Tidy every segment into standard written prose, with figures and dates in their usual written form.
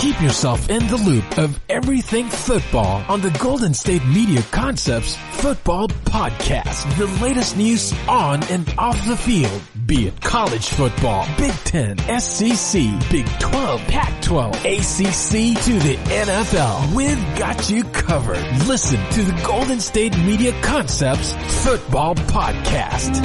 Keep yourself in the loop of everything football on the Golden State Media Concepts Football Podcast. The latest news on and off the field, be it college football, Big Ten, SEC, Big 12, Pac-12, ACC to the NFL. We've got you covered. Listen to the Golden State Media Concepts Football Podcast.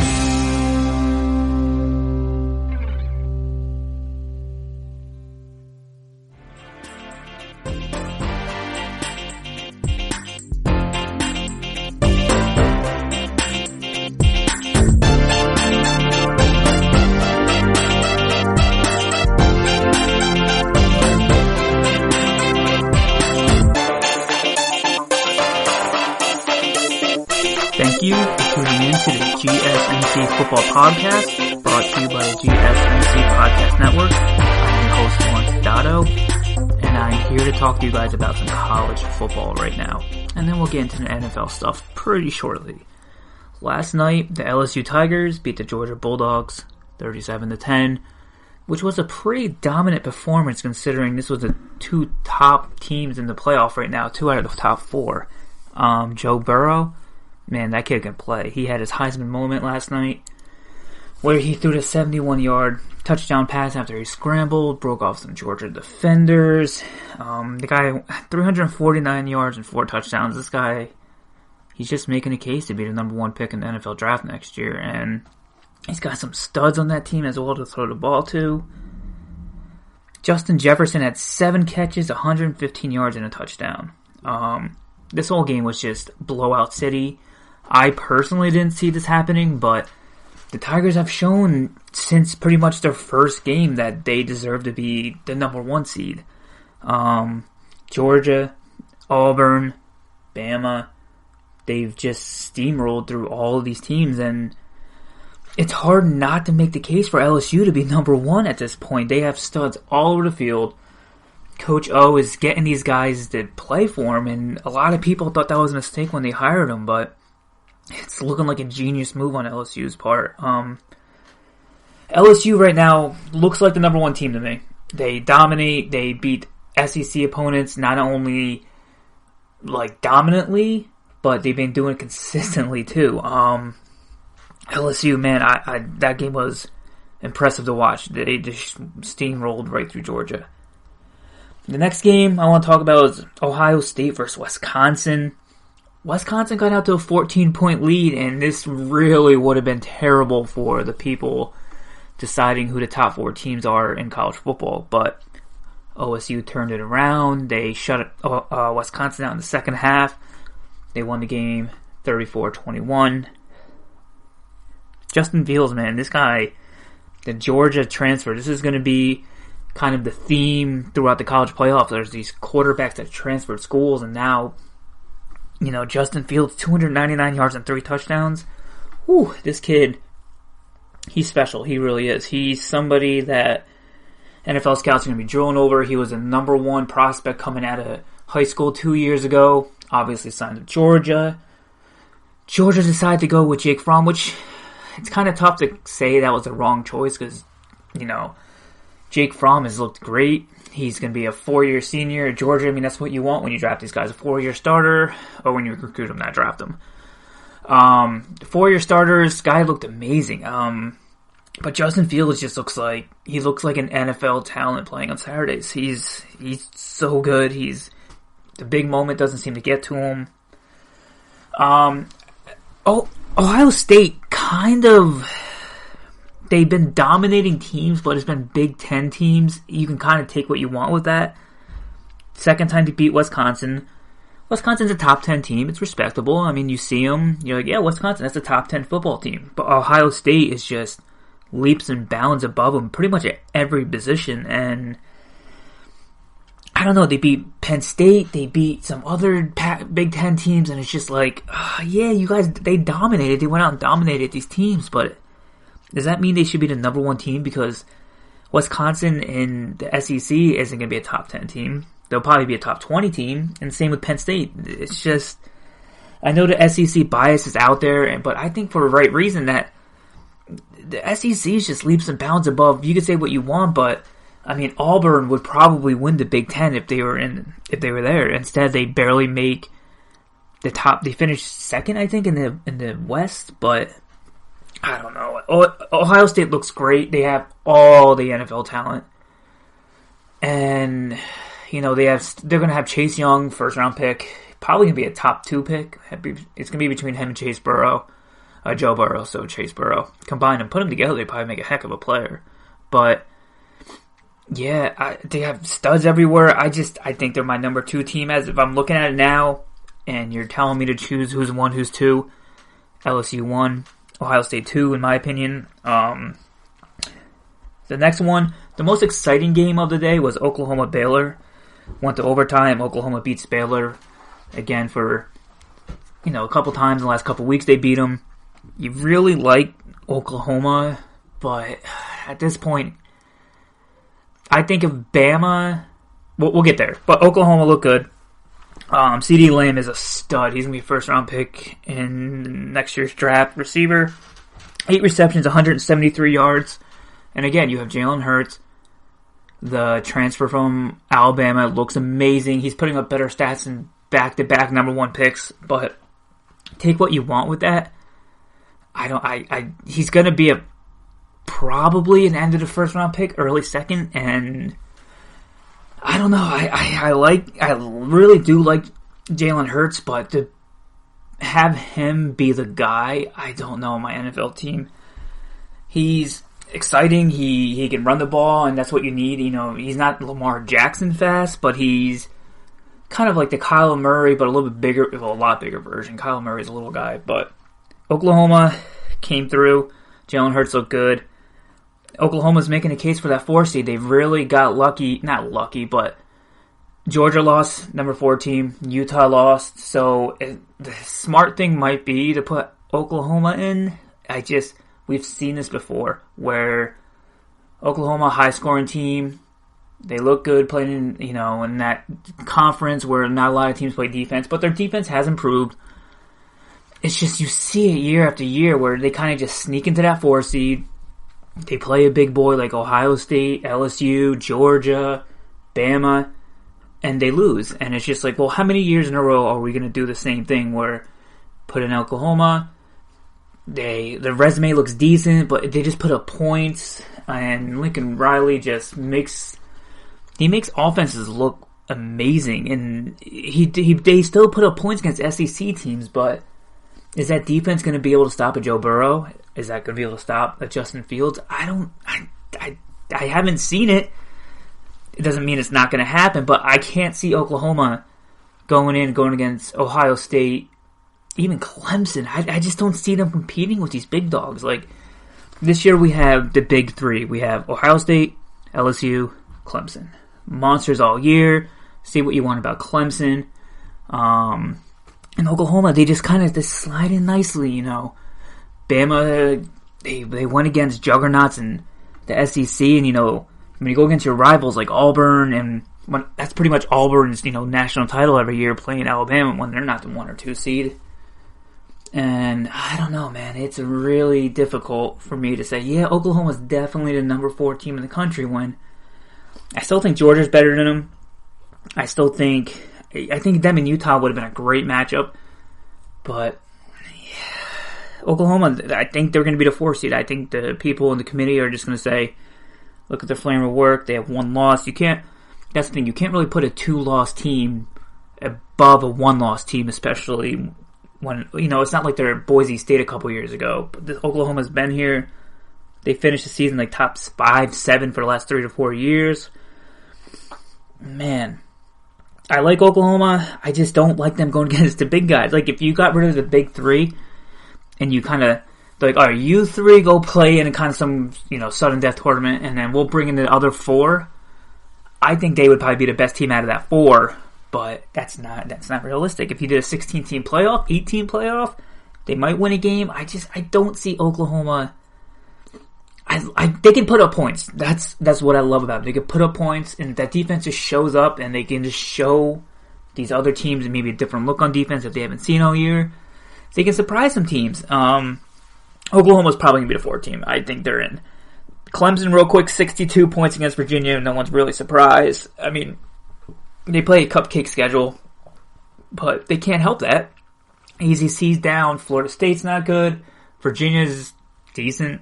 Thank you for tuning in to the GSMC Football Podcast, brought to you by the GSMC Podcast Network. I'm your host, Lawrence Dotto, and I'm here to talk to you guys about some college football right now. And then we'll get into the NFL stuff pretty shortly. Last night, the LSU Tigers beat the Georgia Bulldogs 37-10, which was a pretty dominant performance considering this was the two top teams in the playoff right now, 2 out of the top 4. Joe Burrow, man, that kid can play. He had his Heisman moment last night where he threw the 71-yard touchdown pass after he scrambled, broke off some Georgia defenders. The guy, 349 yards and 4 touchdowns. This guy, he's just making a case to be the number 1 pick in the NFL draft next year. And he's got some studs on that team as well to throw the ball to. Justin Jefferson had 7 catches, 115 yards, and a touchdown. This whole game was just blowout city. I personally didn't see this happening, but the Tigers have shown since pretty much their first game that they deserve to be the number 1 seed. Georgia, Auburn, Bama, they've just steamrolled through all of these teams, and it's hard not to make the case for LSU to be number 1 at this point. They have studs all over the field. Coach O is getting these guys to play for him, and a lot of people thought that was a mistake when they hired him, but it's looking like a genius move on LSU's part. LSU right now looks like the number 1 team to me. They dominate. They beat SEC opponents not only like dominantly, but they've been doing it consistently too. LSU, man, that game was impressive to watch. They just steamrolled right through Georgia. The next game I want to talk about is Ohio State versus Wisconsin. Wisconsin got out to a 14-point lead, and this really would have been terrible for the people deciding who the top 4 teams are in college football. But OSU turned it around. They shut Wisconsin out in the second half. They won the game 34-21. Justin Fields, man, this guy, the Georgia transfer, this is going to be kind of the theme throughout the college playoffs. There's these quarterbacks that transferred schools, and now, Justin Fields, 299 yards and 3 touchdowns. Whew, this kid, he's special. He really is. He's somebody that NFL scouts are going to be drilling over. He was a number 1 prospect coming out of high school 2 years ago. Obviously signed to Georgia. Georgia decided to go with Jake Fromm, which it's kind of tough to say that was the wrong choice because, Jake Fromm has looked great. He's going to be a 4-year senior at Georgia. I mean, that's what you want when you draft these guys, a 4-year starter, or when you recruit them, not draft them. 4-year starters, guy looked amazing. But Justin Fields just looks like an NFL talent playing on Saturdays. He's so good. The big moment doesn't seem to get to him. Ohio State kind of, they've been dominating teams, but it's been Big Ten teams. You can kind of take what you want with that. Second time to beat Wisconsin. Wisconsin's a top 10 team. It's respectable. I mean, you see them, you're like, yeah, Wisconsin, that's a top 10 football team. But Ohio State is just leaps and bounds above them pretty much at every position. And I don't know, they beat Penn State, they beat some other Big Ten teams, and it's just like, yeah, you guys, they dominated. They went out and dominated these teams, but does that mean they should be the number 1 team? Because Wisconsin in the SEC isn't going to be a top 10 team. They'll probably be a top 20 team, and same with Penn State. It's just, I know the SEC bias is out there, but I think for the right reason that the SEC is just leaps and bounds above. You can say what you want, but I mean, Auburn would probably win the Big Ten if they were there. Instead, they barely make the top. They finished second, I think, in the West, but I don't know. Ohio State looks great. They have all the NFL talent, and they're going to have Chase Young, first round pick, probably going to be a top 2 pick. It's going to be between him and Joe Burrow. So Chase Burrow, combine them, put them together, they probably make a heck of a player. But yeah, they have studs everywhere. I think they're my number 2 team. As if I'm looking at it now, and you're telling me to choose who's 1, who's 2, LSU 1, Ohio State 2, in my opinion. The next one, the most exciting game of the day was Oklahoma-Baylor. Went to overtime. Oklahoma beats Baylor again for a couple times in the last couple weeks. They beat them. You really like Oklahoma, but at this point, I think if Bama, we'll get there, but Oklahoma look good. CD Lamb is a stud. He's going to be a first-round pick in next year's draft. Receiver, 8 receptions, 173 yards. And again, you have Jalen Hurts, the transfer from Alabama, looks amazing. He's putting up better stats than back-to-back number 1 picks, but take what you want with that. He's going to be probably an end of the first-round pick, early second, and I don't know. I really do like Jalen Hurts, but to have him be the guy, I don't know. My NFL team, he's exciting. He can run the ball, and that's what you need. He's not Lamar Jackson fast, but he's kind of like the Kyler Murray, but a little bit bigger, a lot bigger version. Kyler Murray's a little guy, but Oklahoma came through. Jalen Hurts looked good. Oklahoma's making a case for that 4 seed. They've really got lucky. Not lucky, but Georgia lost, number 4 team. Utah lost. So the smart thing might be to put Oklahoma in. We've seen this before, where Oklahoma, high-scoring team, they look good playing in that conference where not a lot of teams play defense, but their defense has improved. It's just you see it year after year where they kind of just sneak into that 4 seed. They play a big boy like Ohio State, LSU, Georgia, Bama, and they lose. And it's just like, well, how many years in a row are we going to do the same thing where put in Oklahoma, the resume looks decent, but they just put up points, and Lincoln Riley just makes offenses look amazing, and they still put up points against SEC teams, but is that defense going to be able to stop a Joe Burrow? Is that going to be able to stop a Justin Fields? I haven't seen it. It doesn't mean it's not going to happen, but I can't see Oklahoma going against Ohio State, even Clemson. I just don't see them competing with these big dogs. Like, this year we have the big 3. We have Ohio State, LSU, Clemson. Monsters all year. Say what you want about Clemson. And Oklahoma, they just kind of slide in nicely, Bama, they went against juggernauts in the SEC, and when you go against your rivals like Auburn, and that's pretty much Auburn's national title every year, playing Alabama when they're not the 1 or 2 seed. And I don't know, man, it's really difficult for me to say, yeah, Oklahoma's definitely the number 4 team in the country, when I still think Georgia's better than them. I think them and Utah would have been a great matchup, but Oklahoma, I think they're going to be the 4 seed. I think the people in the committee are just going to say, look at their flame of work. They have 1 loss. That's the thing. You can't really put a 2-loss team above a 1-loss team, especially when, it's not like they're Boise State a couple years ago. But Oklahoma's been here. They finished the season like top 5, 7 for the last 3 to 4 years. Man, I like Oklahoma. I just don't like them going against the big guys. Like, if you got rid of the big 3, and you kind of, like, all right, you 3 go play in kind of some, sudden death tournament, and then we'll bring in the other 4. I think they would probably be the best team out of that 4, but that's not realistic. If you did a 16-team playoff, 18 playoff, they might win a game. I don't see Oklahoma. They can put up points. That's what I love about it. They can put up points, and that defense just shows up, and they can just show these other teams maybe a different look on defense that they haven't seen all year. They can surprise some teams. Oklahoma's probably going to be the 4 team. I think they're in. Clemson, real quick, 62 points against Virginia. No one's really surprised. I mean, they play a cupcake schedule, but they can't help that. ACC's down. Florida State's not good. Virginia's decent.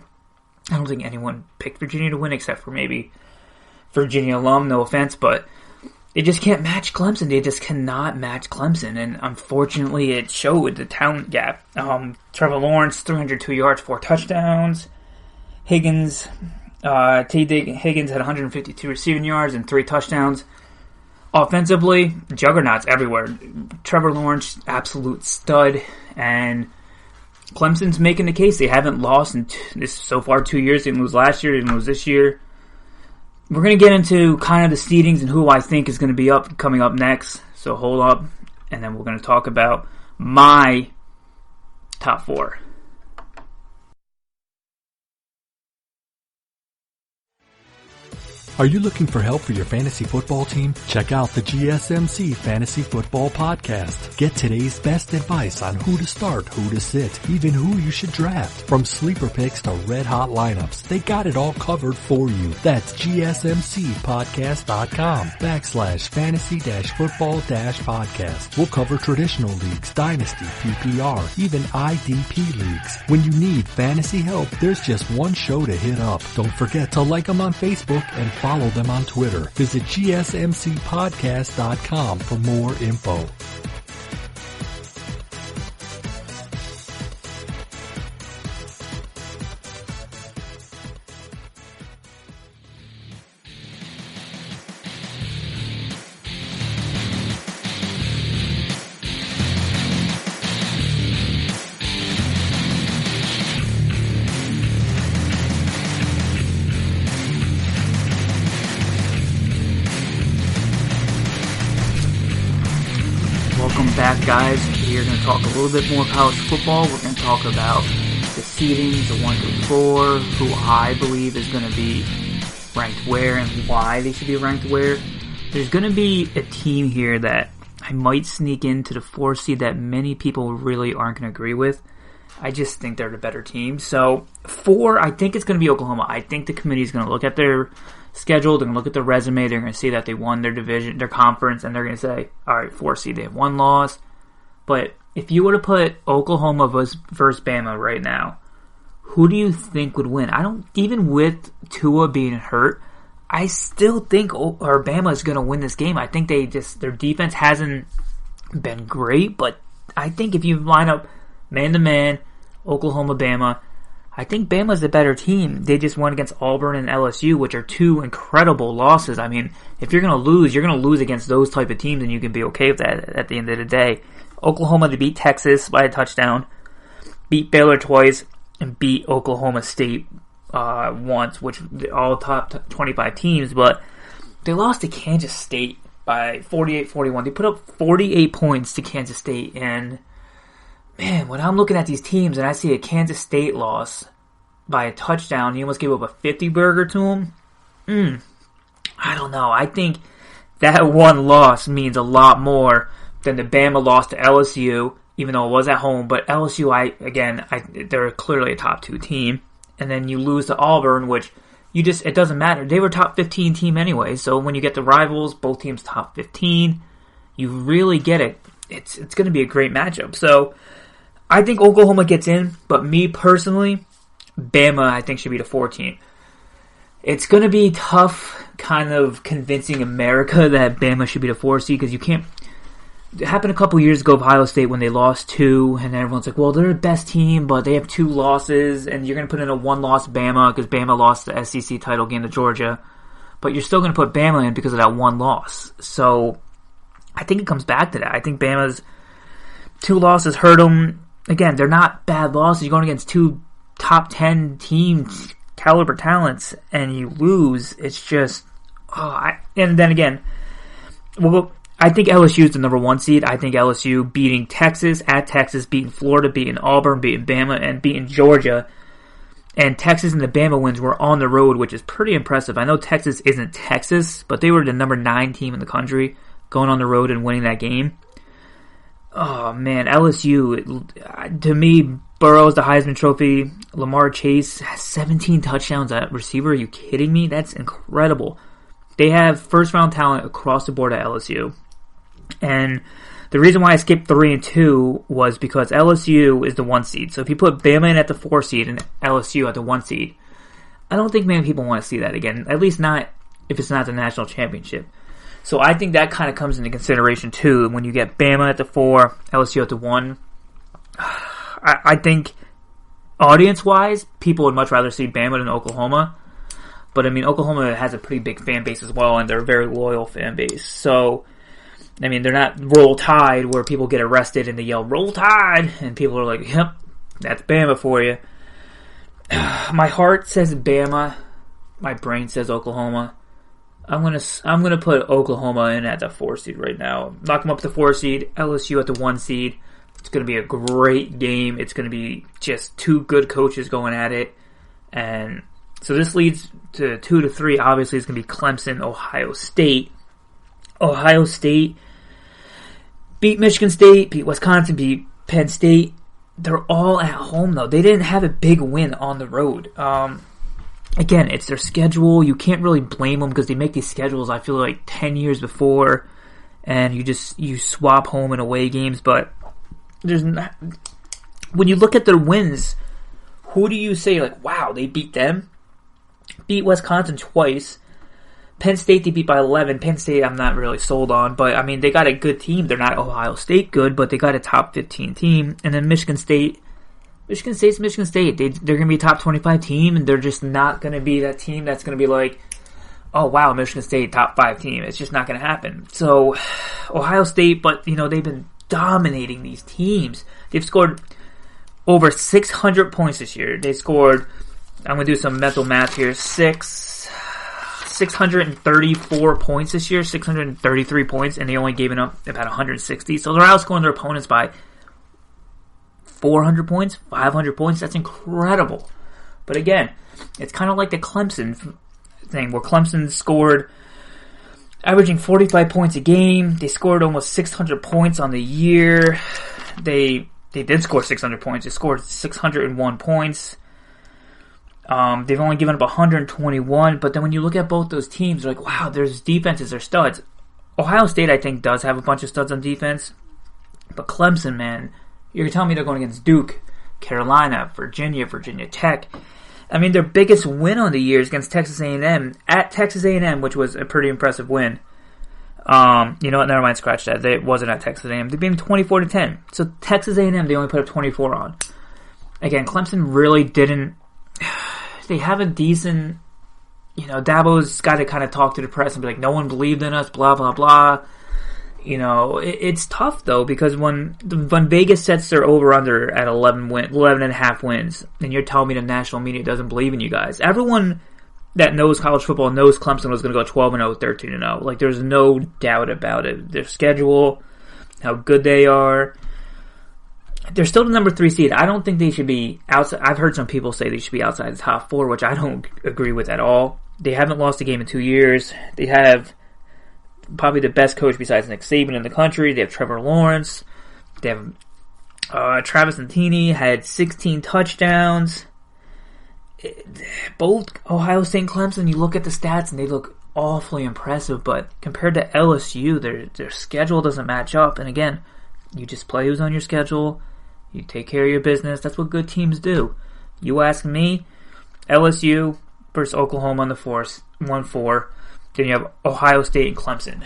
I don't think anyone picked Virginia to win except for maybe Virginia alum. No offense, but they just can't match Clemson. They just cannot match Clemson, and unfortunately, it showed the talent gap. Trevor Lawrence, 302 yards, 4 touchdowns. Higgins had 152 receiving yards and 3 touchdowns. Offensively, juggernauts everywhere. Trevor Lawrence, absolute stud, and Clemson's making the case. They haven't lost in this so far 2 years. They didn't lose last year. They didn't lose this year. We're going to get into kind of the seedings and who I think is going to be coming up next. So hold up, and then we're going to talk about my top 4. Are you looking for help for your fantasy football team? Check out the GSMC Fantasy Football Podcast. Get today's best advice on who to start, who to sit, even who you should draft. From sleeper picks to red hot lineups, they got it all covered for you. That's GSMCpodcast.com/fantasy-football-podcast. We'll cover traditional leagues, dynasty, PPR, even IDP leagues. When you need fantasy help, there's just one show to hit up. Don't forget to like them on Facebook and follow them on Twitter. Visit GSMCpodcast.com for more info. Welcome back, guys. We're going to talk a little bit more college football. We're going to talk about the seedings, the 1 through 4, who I believe is going to be ranked where and why they should be ranked where. There's going to be a team here that I might sneak into the 4 seed that many people really aren't going to agree with. I just think they're the better team. So 4, I think it's going to be Oklahoma. I think the committee is going to look at their schedule, they're going to look at their resume, they're going to see that they won their division, their conference, and they're going to say, alright, 4 seed, they have 1 loss. But if you were to put Oklahoma versus Bama right now, who do you think would win? Even with Tua being hurt, I still think Bama is going to win this game. I think their defense hasn't been great, but I think if you line up man-to-man, Oklahoma, Bama, I think Bama's the better team. They just won against Auburn and LSU, which are 2 incredible losses. I mean, if you're going to lose, you're going to lose against those type of teams, and you can be okay with that at the end of the day. Oklahoma, to beat Texas by a touchdown, beat Baylor twice, and beat Oklahoma State once, which all top 25 teams, but they lost to Kansas State by 48-41. They put up 48 points to Kansas State, and man, when I'm looking at these teams and I see a Kansas State loss by a touchdown, you almost gave up a 50-burger to them, I don't know. I think that one loss means a lot more than the Bama loss to LSU, even though it was at home. But LSU, they're clearly a top 2 team. And then you lose to Auburn, which it doesn't matter. They were a top 15 team anyway. So when you get the rivals, both teams top 15, you really get it. It's going to be a great matchup. So I think Oklahoma gets in, but me personally, Bama I think should be the 4 team. It's going to be tough kind of convincing America that Bama should be the 4 seed, because you can't. It happened a couple years ago with Ohio State when they lost 2, and then everyone's like, well, they're the best team, but they have 2 losses, and you're going to put in a 1-loss Bama because Bama lost the SEC title game to Georgia, but you're still going to put Bama in because of that 1 loss. So I think it comes back to that. I think Bama's 2 losses hurt them. Again, they're not bad losses. You're going against 2 top 10 teams, caliber talents, and you lose. It's just, and then again, I think LSU is the number 1 seed. I think LSU beating Texas at Texas, beating Florida, beating Auburn, beating Bama, and beating Georgia. And Texas and the Bama wins were on the road, which is pretty impressive. I know Texas isn't Texas, but they were the number 9 team in the country, going on the road and winning that game. Oh man, LSU, to me, Burrow's the Heisman Trophy. Lamar Chase has 17 touchdowns at receiver. Are you kidding me? That's incredible. They have first-round talent across the board at LSU. And the reason why I skipped 3 and 2 was because LSU is the 1 seed. So if you put Bama in at the 4 seed and LSU at the 1 seed, I don't think many people want to see that again. At least not if it's not the national championship. So I think that kind of comes into consideration too. When you get Bama at the 4, LSU at the 1, I think audience-wise, people would much rather see Bama than Oklahoma. But I mean, Oklahoma has a pretty big fan base as well, and they're a very loyal fan base. So, I mean, they're not Roll Tide where people get arrested and they yell, Roll Tide! And people are like, yep, that's Bama for you. My heart says Bama. My brain says Oklahoma. I'm gonna put Oklahoma in at the 4 seed right now. Knock them up to the 4 seed. LSU at the 1 seed. It's gonna be a great game. It's gonna be just 2 good coaches going at it. And so this leads to 2 to 3. Obviously, it's gonna be Clemson, Ohio State. Ohio State beat Michigan State, beat Wisconsin, beat Penn State. They're all at home though. They didn't have a big win on the road. Again, it's their schedule. You can't really blame them because they make these schedules, I feel like, 10 years before, and you swap home and away games. But when you look at their wins, who do you say, like, wow, they beat them? Beat Wisconsin twice. Penn State, they beat by 11. Penn State, I'm not really sold on, but, I mean, they got a good team. They're not Ohio State good, but they got a top 15 team. And then Michigan State's Michigan State. They're going to be a top 25 team, and they're just not going to be that team that's going to be like, oh, wow, Michigan State, top 5 team. It's just not going to happen. So, Ohio State, but, they've been dominating these teams. They've scored over 600 points this year. They scored, I'm going to do some mental math here, 634 points this year, 633 points, and they only gave up about 160. So they're outscoring their opponents by 400 points, 500 points. That's incredible. But again, it's kind of like the Clemson thing, where Clemson scored averaging 45 points a game. They scored almost 600 points on the year. They did score 600 points. They scored 601 points. They've only given up 121, but then when you look at both those teams, you're like, wow, there's defenses, they're studs. Ohio State, I think, does have a bunch of studs on defense, but Clemson, man, you're telling me they're going against Duke, Carolina, Virginia Tech. I mean, their biggest win on the year is against Texas A&M, at Texas A&M, which was a pretty impressive win. You know what, never mind, scratch that. It wasn't at Texas A&M. They beat them 24-10. So Texas A&M, they only put up 24 on. Again, Clemson really didn't... They have a decent, Dabo's got to kind of talk to the press and be like, no one believed in us, blah, blah, blah. It's tough, though, because when Vegas sets their over-under at 11 and a half wins, and you're telling me the national media doesn't believe in you guys. Everyone that knows college football knows Clemson was going to go 12-0, 13-0. Like, there's no doubt about it. Their schedule, how good they are. They're still the number 3 seed. I don't think they should be outside. I've heard some people say they should be outside the top 4, which I don't agree with at all. They haven't lost a game in 2 years. They have probably the best coach besides Nick Saban in the country. They have Trevor Lawrence. They have Travis Etienne, had 16 touchdowns. Both Ohio State and Clemson, you look at the stats and they look awfully impressive, but compared to LSU, their schedule doesn't match up. And again, you just play who's on your schedule. You take care of your business. That's what good teams do. You ask me, LSU versus Oklahoma on the 1-4. Then you have Ohio State and Clemson.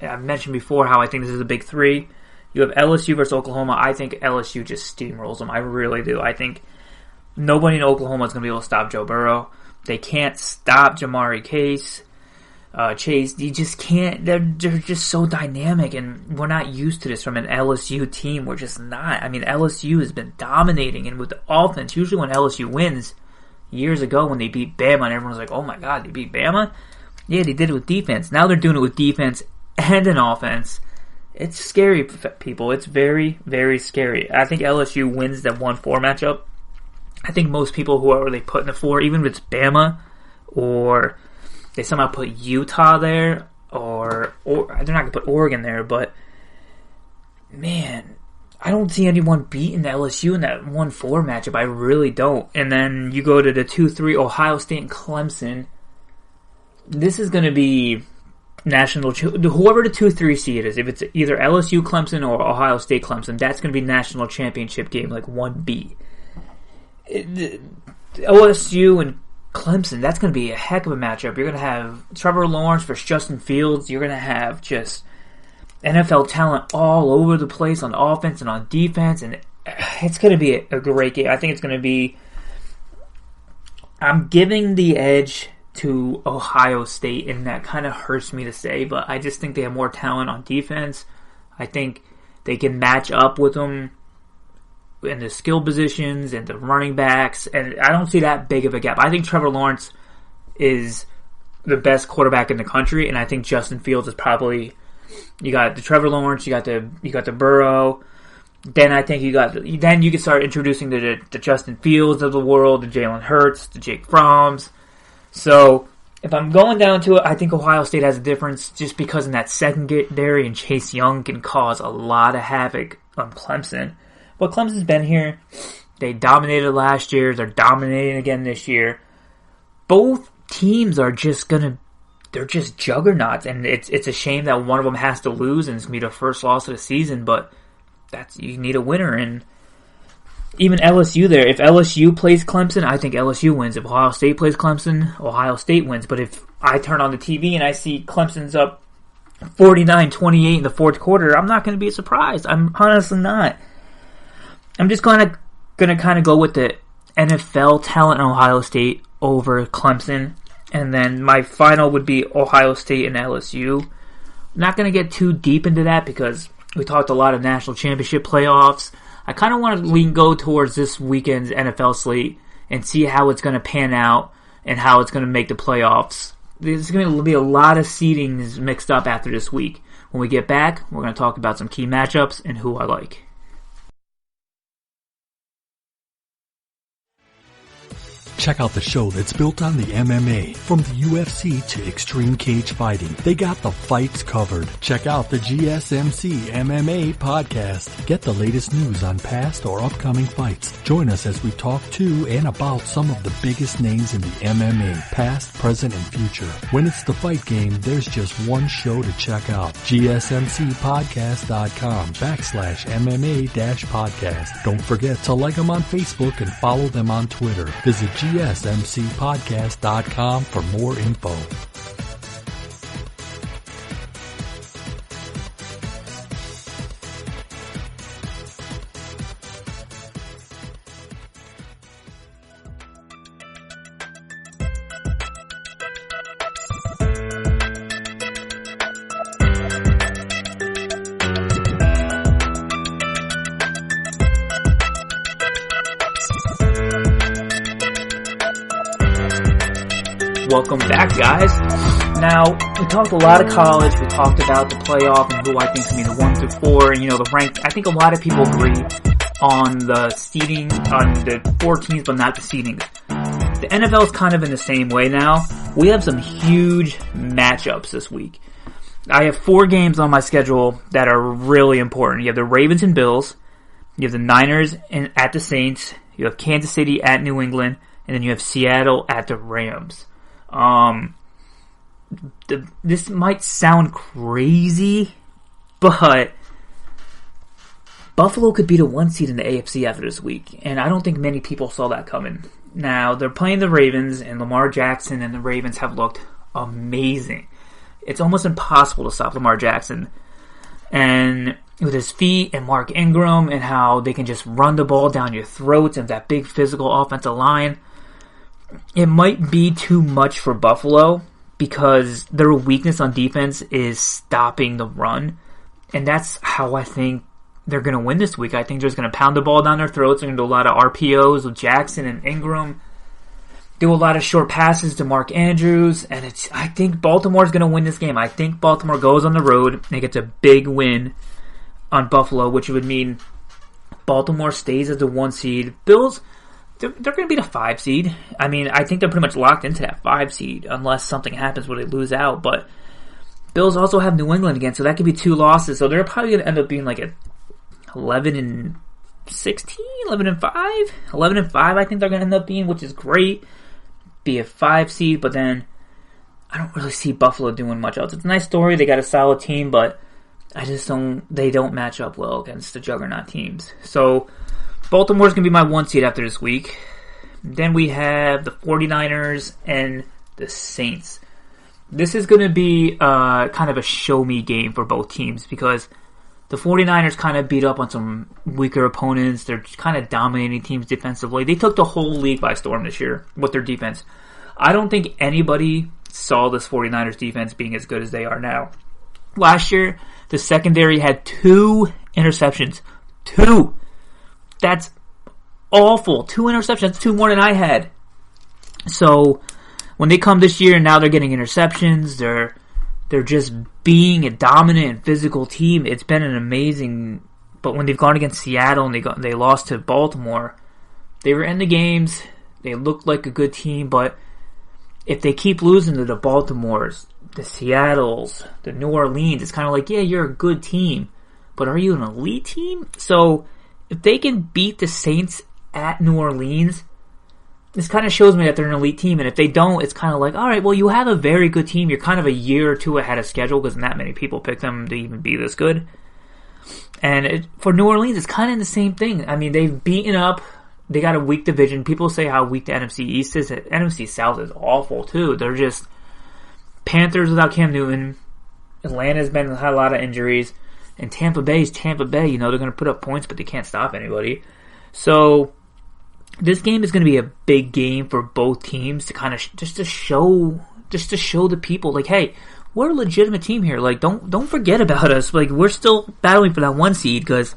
I've mentioned before how I think this is a big 3. You have LSU versus Oklahoma. I think LSU just steamrolls them. I really do. I think nobody in Oklahoma is going to be able to stop Joe Burrow. They can't stop Jamari Chase. You just can't. They're just so dynamic, and we're not used to this from an LSU team. We're just not. I mean, LSU has been dominating, and with the offense, usually when LSU wins, years ago when they beat Bama, and everyone was like, oh my god, they beat Bama? Yeah, they did it with defense. Now they're doing it with defense and an offense. It's scary, people. It's very, very scary. I think LSU wins that 1-4 matchup. I think most people who are really putting the 4, even if it's Bama, or they somehow put Utah there, or they're not going to put Oregon there, but man, I don't see anyone beating LSU in that 1-4 matchup. I really don't. And then you go to the 2-3 Ohio State and Clemson. This is going to be whoever the 2-3 seed is. If it's either LSU Clemson or Ohio State Clemson, that's going to be national championship game, like 1B. OSU and Clemson, that's going to be a heck of a matchup. You're going to have Trevor Lawrence versus Justin Fields. You're going to have just NFL talent all over the place on offense and on defense, and it's going to be a great game. I think it's going to be... I'm giving the edge to Ohio State, and that kind of hurts me to say, but I just think they have more talent on defense. I think they can match up with them in the skill positions and the running backs, and I don't see that big of a gap. I think Trevor Lawrence is the best quarterback in the country, and I think Justin Fields is probably... You got the Trevor Lawrence, you got the Burrow. Then I think you can start introducing the Justin Fields of the world, the Jalen Hurts, the Jake Froms. So if I'm going down to it, I think Ohio State has a difference just because in that secondary and Chase Young can cause a lot of havoc on Clemson. But Clemson's been here. They dominated last year. They're dominating again this year. Both teams are they're just juggernauts, and it's a shame that one of them has to lose, and it's going to be the first loss of the season, but you need a winner, and even LSU there, if LSU plays Clemson, I think LSU wins. If Ohio State plays Clemson, Ohio State wins, but if I turn on the TV and I see Clemson's up 49-28 in the fourth quarter, I'm not going to be surprised. I'm honestly not. I'm just going to kind of go with the NFL talent in Ohio State over Clemson. And then my final would be Ohio State and LSU. I'm not going to get too deep into that because we talked a lot of national championship playoffs. I kind of want to go towards this weekend's NFL slate and see how it's going to pan out and how it's going to make the playoffs. There's going to be a lot of seedings mixed up after this week. When we get back, we're going to talk about some key matchups and who I like. Check out the show that's built on the MMA. From the UFC to extreme cage fighting, they got the fights covered. Check out the GSMC MMA podcast. Get the latest news on past or upcoming fights. Join us as we talk to and about some of the biggest names in the MMA, past, present, and future. When it's the fight game, there's just one show to check out. GSMCpodcast.com/MMA-podcast. Don't forget to like them on Facebook and follow them on Twitter. Visit GSMCpodcast.com for more info. Welcome back, guys. Now, we talked a lot of college. We talked about the playoff and who I think is going to be the 1 through 4, and the ranked. I think a lot of people agree on the seeding, on the 4 teams, but not the seedings. The NFL is kind of in the same way now. We have some huge matchups this week. I have 4 games on my schedule that are really important. You have the Ravens and Bills. You have the Niners at the Saints. You have Kansas City at New England. And then you have Seattle at the Rams. This might sound crazy, but Buffalo could be the 1 seed in the AFC after this week, and I don't think many people saw that coming. Now, they're playing the Ravens, and Lamar Jackson and the Ravens have looked amazing. It's almost impossible to stop Lamar Jackson. And with his feet and Mark Ingram and how they can just run the ball down your throats and that big physical offensive line, it might be too much for Buffalo because their weakness on defense is stopping the run. And that's how I think they're going to win this week. I think they're just going to pound the ball down their throats. They're going to do a lot of RPOs with Jackson and Ingram. Do a lot of short passes to Mark Andrews. And I think Baltimore's going to win this game. I think Baltimore goes on the road and gets a big win on Buffalo, which would mean Baltimore stays as the 1 seed. Bills, they're going to be the 5 seed. I mean, I think they're pretty much locked into that 5 seed unless something happens where they lose out. But Bills also have New England again, so that could be 2 losses. So they're probably going to end up being like a 11-16, 11-5, 11-5. I think they're going to end up being, which is great. Be a 5 seed, but then I don't really see Buffalo doing much else. It's a nice story. They got a solid team, but they don't match up well against the juggernaut teams. So Baltimore's going to be my 1 seed after this week. Then we have the 49ers and the Saints. This is going to be kind of a show-me game for both teams because the 49ers kind of beat up on some weaker opponents. They're kind of dominating teams defensively. They took the whole league by storm this year with their defense. I don't think anybody saw this 49ers defense being as good as they are now. Last year, the secondary had 2 interceptions. 2! That's awful. 2 interceptions. 2 more than I had. So when they come this year, now they're getting interceptions. They're just being a dominant and physical team. It's been an amazing. But when they've gone against Seattle and they lost to Baltimore, they were in the games. They looked like a good team, but if they keep losing to the Baltimores, the Seattles, the New Orleans, it's kind of like, yeah, you're a good team, but are you an elite team? So if they can beat the Saints at New Orleans, this kind of shows me that they're an elite team, and if they don't, it's kind of like, all right, well, you have a very good team. You're kind of a year or 2 ahead of schedule because not many people pick them to even be this good. And for New Orleans, it's kind of the same thing. I mean, they've beaten up. They got a weak division. People say how weak the NFC East is. The NFC South is awful, too. They're just Panthers without Cam Newton. Atlanta's had a lot of injuries. And Tampa Bay is Tampa Bay. You know, they're going to put up points, but they can't stop anybody. So this game is going to be a big game for both teams to kind of just to show the people, like, hey, we're a legitimate team here. Like, don't forget about us. Like, we're still battling for that 1 seed because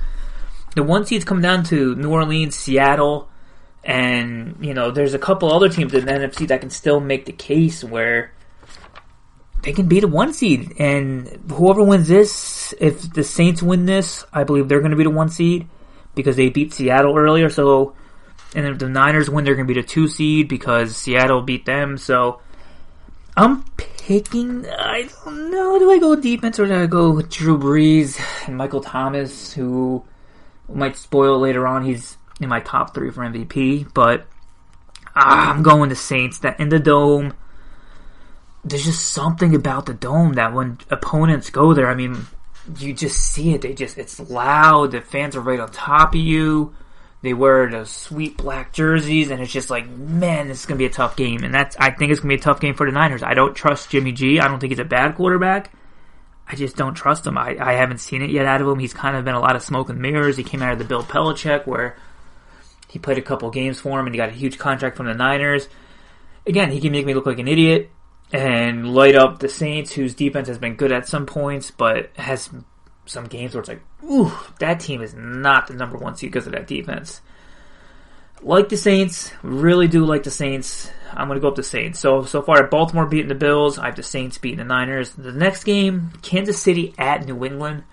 the 1 seed's come down to New Orleans, Seattle, and, you know, there's a couple other teams in the NFC that can still make the case where they can beat a 1 seed. And whoever wins this, if the Saints win this, I believe they're going to be the 1 seed because they beat Seattle earlier. So, and if the Niners win, they're going to be the 2 seed because Seattle beat them. So I'm picking, I don't know, do I go defense or do I go with Drew Brees and Michael Thomas, who might spoil later on? He's in my top 3 for MVP, but I'm going to Saints. That in the Dome, there's just something about the Dome that when opponents go there, I mean, you just see it. It's loud. The fans are right on top of you. They wear those sweet black jerseys, and it's just like, man, this is going to be a tough game. And I think it's going to be a tough game for the Niners. I don't trust Jimmy G. I don't think he's a bad quarterback. I just don't trust him. I haven't seen it yet out of him. He's kind of been a lot of smoke and mirrors. He came out of the Bill Belichick where he played a couple games for him and he got a huge contract from the Niners. Again, he can make me look like an idiot and light up the Saints, whose defense has been good at some points, but has some games where it's like, ooh, that team is not the number 1 seed because of that defense. Like the Saints, really do like the Saints. I'm going to go up the Saints. So far, Baltimore beating the Bills. I have the Saints beating the Niners. The next game, Kansas City at New England.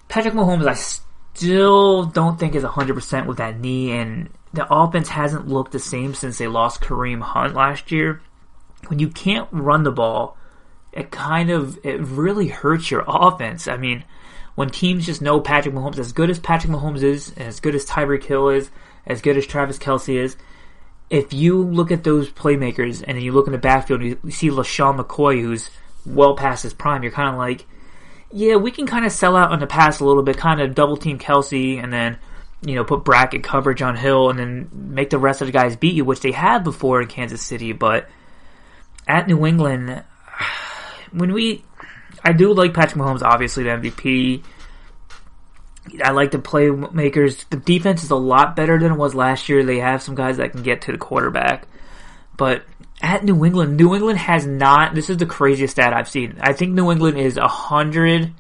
Patrick Mahomes, I still don't think is 100% with that knee, and the offense hasn't looked the same since they lost Kareem Hunt last year. When you can't run the ball, it really hurts your offense. I mean, when teams just know Patrick Mahomes, as good as Patrick Mahomes is, and as good as Tyreek Hill is, as good as Travis Kelce is, if you look at those playmakers and then you look in the backfield and you see LaShawn McCoy, who's well past his prime, you're kind of like, yeah, we can kind of sell out on the pass a little bit, kind of double team Kelce and then, you know, put bracket coverage on Hill and then make the rest of the guys beat you, which they had before in Kansas City. But at New England, I do like Patrick Mahomes, obviously the MVP. I like the playmakers. The defense is a lot better than it was last year. They have some guys that can get to the quarterback. But at New England has not, this is the craziest stat I've seen. I think New England is 100,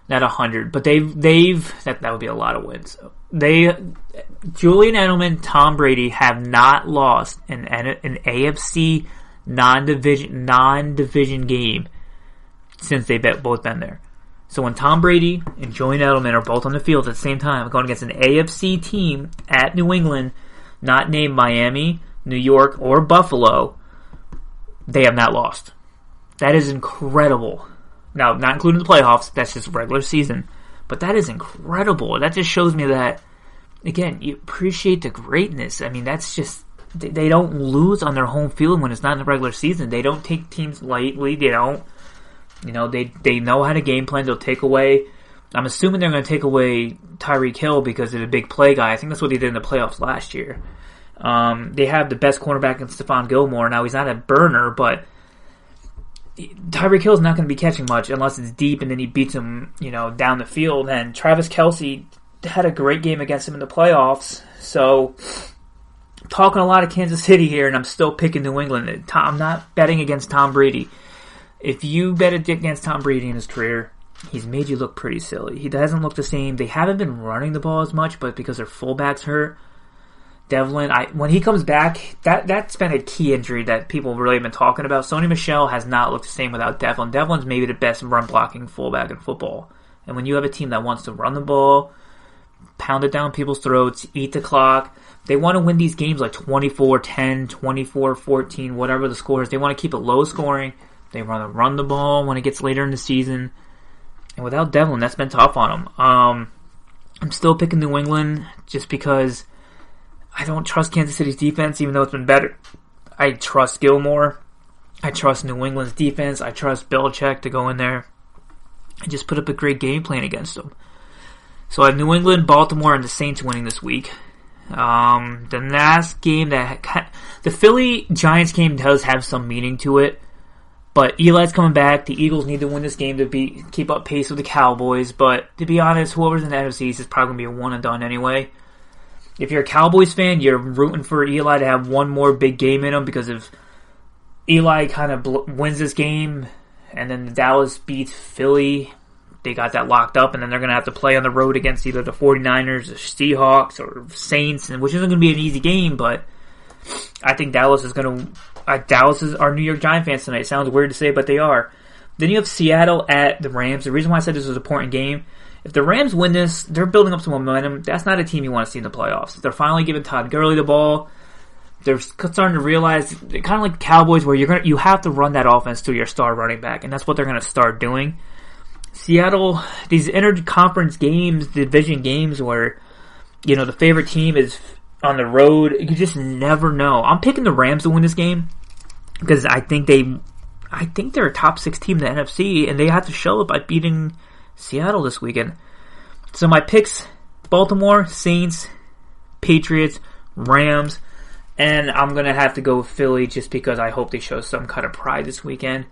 not 100, but that would be a lot of wins. Julian Edelman, Tom Brady have not lost an AFC non-division game since they've both been there. So when Tom Brady and Julian Edelman are both on the field at the same time, going against an AFC team at New England, not named Miami, New York, or Buffalo, they have not lost. That is incredible. Now, not including the playoffs, that's just regular season. But that is incredible. That just shows me that, again, you appreciate the greatness. I mean, that's just, they don't lose on their home field when it's not in the regular season. They don't take teams lightly. They don't, they know how to game plan. They'll take away, I'm assuming they're going to take away Tyreek Hill because of the big play guy. I think that's what they did in the playoffs last year. They have the best cornerback in Stephon Gilmore. Now, he's not a burner, but Tyreek Hill is not going to be catching much unless it's deep and then he beats him, down the field. And Travis Kelce had a great game against him in the playoffs. So, talking a lot of Kansas City here, and I'm still picking New England. I'm not betting against Tom Brady. If you bet against Tom Brady in his career, he's made you look pretty silly. He doesn't look the same. They haven't been running the ball as much, but because their fullback's hurt, Devlin, when he comes back, that's been a key injury that people really have been talking about. Sony Michel has not looked the same without Devlin. Devlin's maybe the best run-blocking fullback in football. And when you have a team that wants to run the ball, pound it down people's throats, eat the clock, they want to win these games like 24-10, 24-14, whatever the score is. They want to keep it low scoring. They want to run the ball when it gets later in the season. And without Devlin, that's been tough on them. I'm still picking New England just because I don't trust Kansas City's defense, even though it's been better. I trust Gilmore. I trust New England's defense. I trust Belichick to go in there and just put up a great game plan against them. So I have New England, Baltimore, and the Saints winning this week. The last game, the Philly-Giants game does have some meaning to it, but Eli's coming back. The Eagles need to win this game to keep up pace with the Cowboys, but to be honest, whoever's in the NFC East is probably going to be a one and done anyway. If you're a Cowboys fan, you're rooting for Eli to have one more big game in him because if Eli kind of wins this game and then Dallas beats Philly, they got that locked up, and then they're going to have to play on the road against either the 49ers, the Seahawks, or Saints, which isn't going to be an easy game, but I think Dallas is going to... Dallas is our New York Giant fans tonight. It sounds weird to say, but they are. Then you have Seattle at the Rams. The reason why I said this was an important game, if the Rams win this, they're building up some momentum. That's not a team you want to see in the playoffs. They're finally giving Todd Gurley the ball. They're starting to realize, kind of like the Cowboys, where you have to run that offense to your star running back, and that's what they're going to start doing. Seattle, these inter-conference games, division games where, the favorite team is on the road, you just never know. I'm picking the Rams to win this game because I think they're a top 6 team in the NFC, and they have to show it by beating Seattle this weekend. So my picks, Baltimore, Saints, Patriots, Rams, and I'm going to have to go with Philly just because I hope they show some kind of pride this weekend.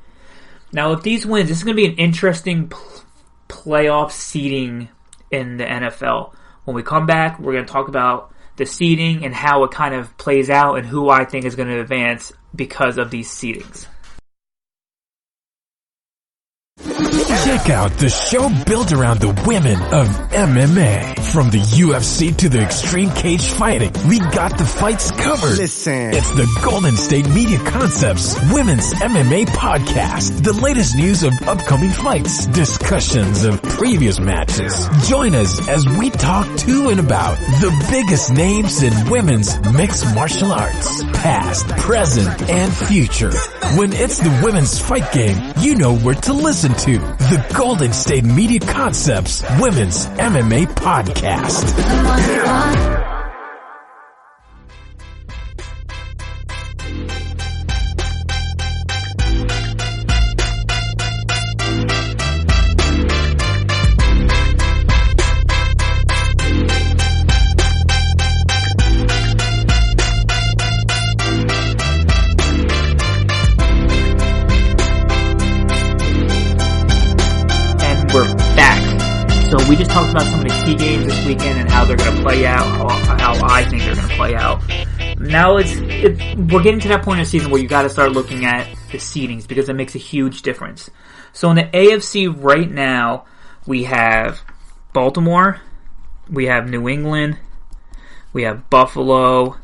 Now, if these wins, this is going to be an interesting playoff seeding in the NFL. When we come back, we're going to talk about the seeding and how it kind of plays out and who I think is going to advance because of these seedings. Check out the show built around the women of MMA. From the UFC to the extreme cage fighting, we got the fights covered. Listen. It's the Golden State Media Concepts Women's MMA Podcast. The latest news of upcoming fights, discussions of previous matches. Join us as we talk to and about the biggest names in women's mixed martial arts. Past, present, and future. When it's the women's fight game, you know where to listen to. The Golden State Media Concepts Women's MMA Podcast. We just talked about some of the key games this weekend and how they're going to play out, how I think they're going to play out. Now we're getting to that point in the season where you got to start looking at the seedings because it makes a huge difference. So in the AFC right now, we have Baltimore, we have New England, we have Buffalo,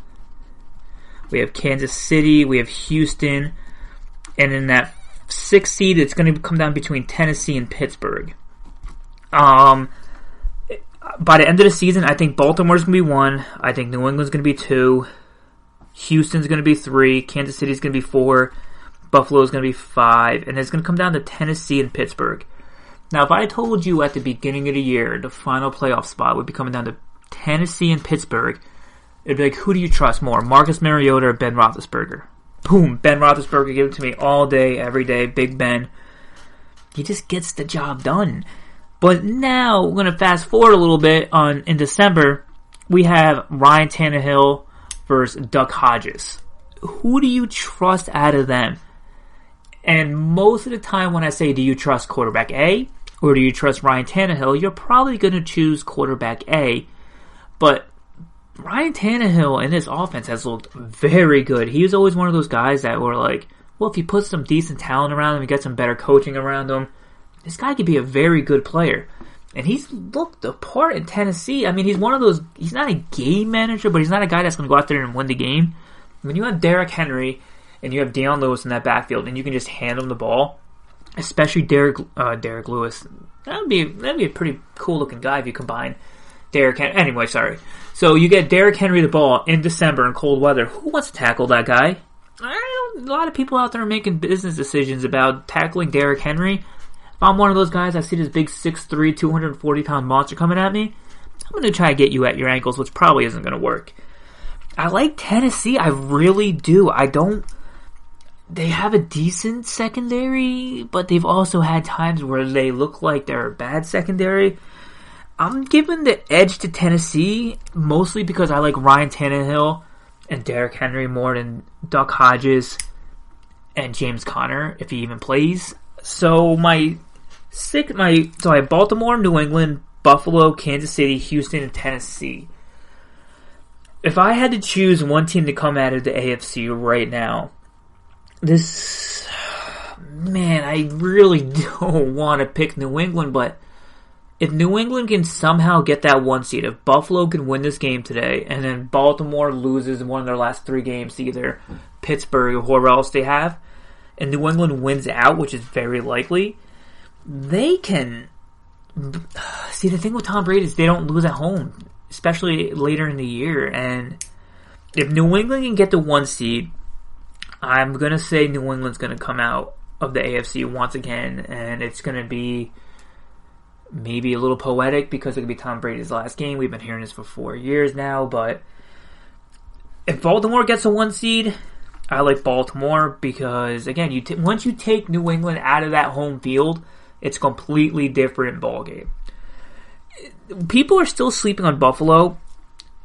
we have Kansas City, we have Houston, and in that 6th seed, it's going to come down between Tennessee and Pittsburgh. By the end of the season, I think Baltimore's going to be 1. I think New England's going to be 2. Houston's going to be 3. Kansas City's going to be 4. Buffalo's going to be 5. And it's going to come down to Tennessee and Pittsburgh. Now, if I told you at the beginning of the year the final playoff spot would be coming down to Tennessee and Pittsburgh, it'd be like, who do you trust more, Marcus Mariota or Ben Roethlisberger? Boom, Ben Roethlisberger, give it to me all day, every day, Big Ben. He just gets the job done. But now, we're going to fast forward a little bit. In December, we have Ryan Tannehill versus Duck Hodges. Who do you trust out of them? And most of the time when I say, do you trust quarterback A or do you trust Ryan Tannehill, you're probably going to choose quarterback A. But Ryan Tannehill in this offense has looked very good. He was always one of those guys that were like, well, if you put some decent talent around him and get some better coaching around him, this guy could be a very good player. And he's looked the part in Tennessee. I mean, he's one of those, he's not a game manager, but he's not a guy that's going to go out there and win the game. When you have Derrick Henry and you have Deion Lewis in that backfield and you can just hand him the ball, especially Derrick Lewis, that'd be a pretty cool looking guy if you combine Derrick Henry. Anyway, sorry. So you get Derrick Henry the ball in December in cold weather. Who wants to tackle that guy? A lot of people out there are making business decisions about tackling Derrick Henry. If I'm one of those guys, I see this big 6'3", 240-pound monster coming at me, I'm going to try to get you at your ankles, which probably isn't going to work. I like Tennessee. I really do. They have a decent secondary, but they've also had times where they look like they're a bad secondary. I'm giving the edge to Tennessee, mostly because I like Ryan Tannehill and Derrick Henry more than Duck Hodges and James Conner, if he even plays. So I have Baltimore, New England, Buffalo, Kansas City, Houston, and Tennessee. If I had to choose one team to come out of the AFC right now, I really don't want to pick New England, but if New England can somehow get that 1 seed, if Buffalo can win this game today, and then Baltimore loses one of their last 3 games to either Pittsburgh or whoever else they have, and New England wins out, which is very likely, they can... See, the thing with Tom Brady is they don't lose at home, especially later in the year, and if New England can get the 1 seed, I'm going to say New England's going to come out of the AFC once again, and it's going to be maybe a little poetic because it could be Tom Brady's last game. We've been hearing this for 4 years now, but if Baltimore gets a 1 seed, I like Baltimore because, again, once you take New England out of that home field, it's a completely different ballgame. People are still sleeping on Buffalo,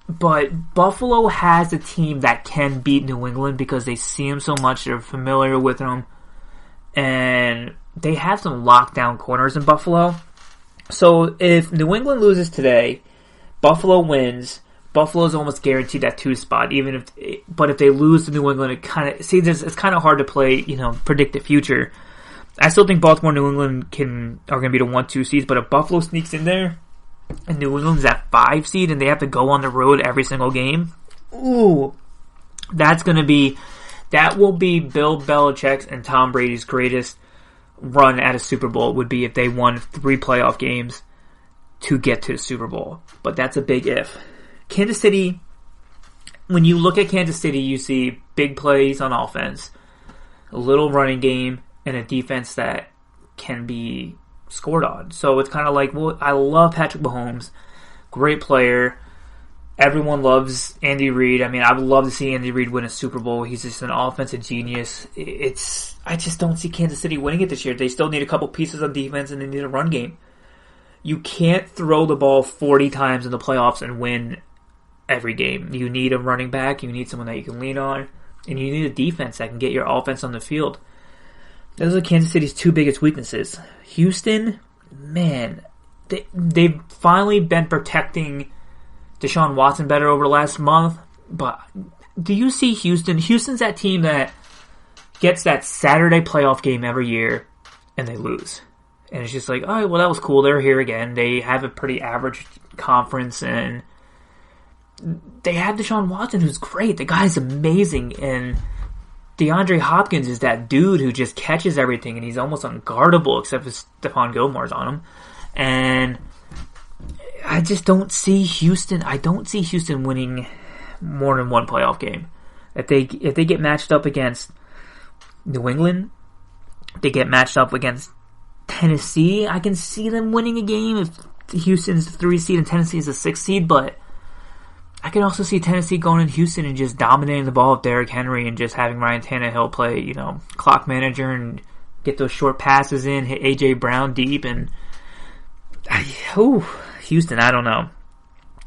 but Buffalo has a team that can beat New England because they see them so much, they're familiar with them, and they have some lockdown corners in Buffalo. So if New England loses today, Buffalo wins, Buffalo's almost guaranteed that 2 spot. But if they lose to New England, it's kind of hard to play, predict the future. I still think Baltimore and New England are going to be the 1-2 seeds, but if Buffalo sneaks in there and New England's at 5 seed and they have to go on the road every single game, that will be Bill Belichick's and Tom Brady's greatest run at a Super Bowl would be if they won 3 playoff games to get to the Super Bowl. But that's a big if. Kansas City, when you look at Kansas City, you see big plays on offense, a little running game, and a defense that can be scored on. So it's kind of like, I love Patrick Mahomes, great player. Everyone loves Andy Reid. I mean, I would love to see Andy Reid win a Super Bowl. He's just an offensive genius. I just don't see Kansas City winning it this year. They still need a couple pieces on defense and they need a run game. You can't throw the ball 40 times in the playoffs and win every game. You need a running back. You need someone that you can lean on. And you need a defense that can get your offense on the field. Those are Kansas City's 2 biggest weaknesses. Houston, man, they've finally been protecting Deshaun Watson better over the last month, but do you see Houston? Houston's that team that gets that Saturday playoff game every year, and they lose. And it's just like, all right, well, that was cool. They're here again. They have a pretty average conference, and they have Deshaun Watson, who's great. The guy's amazing, and DeAndre Hopkins is that dude who just catches everything, and he's almost unguardable, except if Stephon Gilmore's on him. And I just don't see Houston. I don't see Houston winning more than 1 playoff game. If they get matched up against New England, they get matched up against Tennessee, I can see them winning a game if Houston's the 3 seed and Tennessee is the 6 seed, but I can also see Tennessee going in Houston and just dominating the ball with Derrick Henry and just having Ryan Tannehill play, clock manager and get those short passes in, hit A.J. Brown deep, and Houston, I don't know.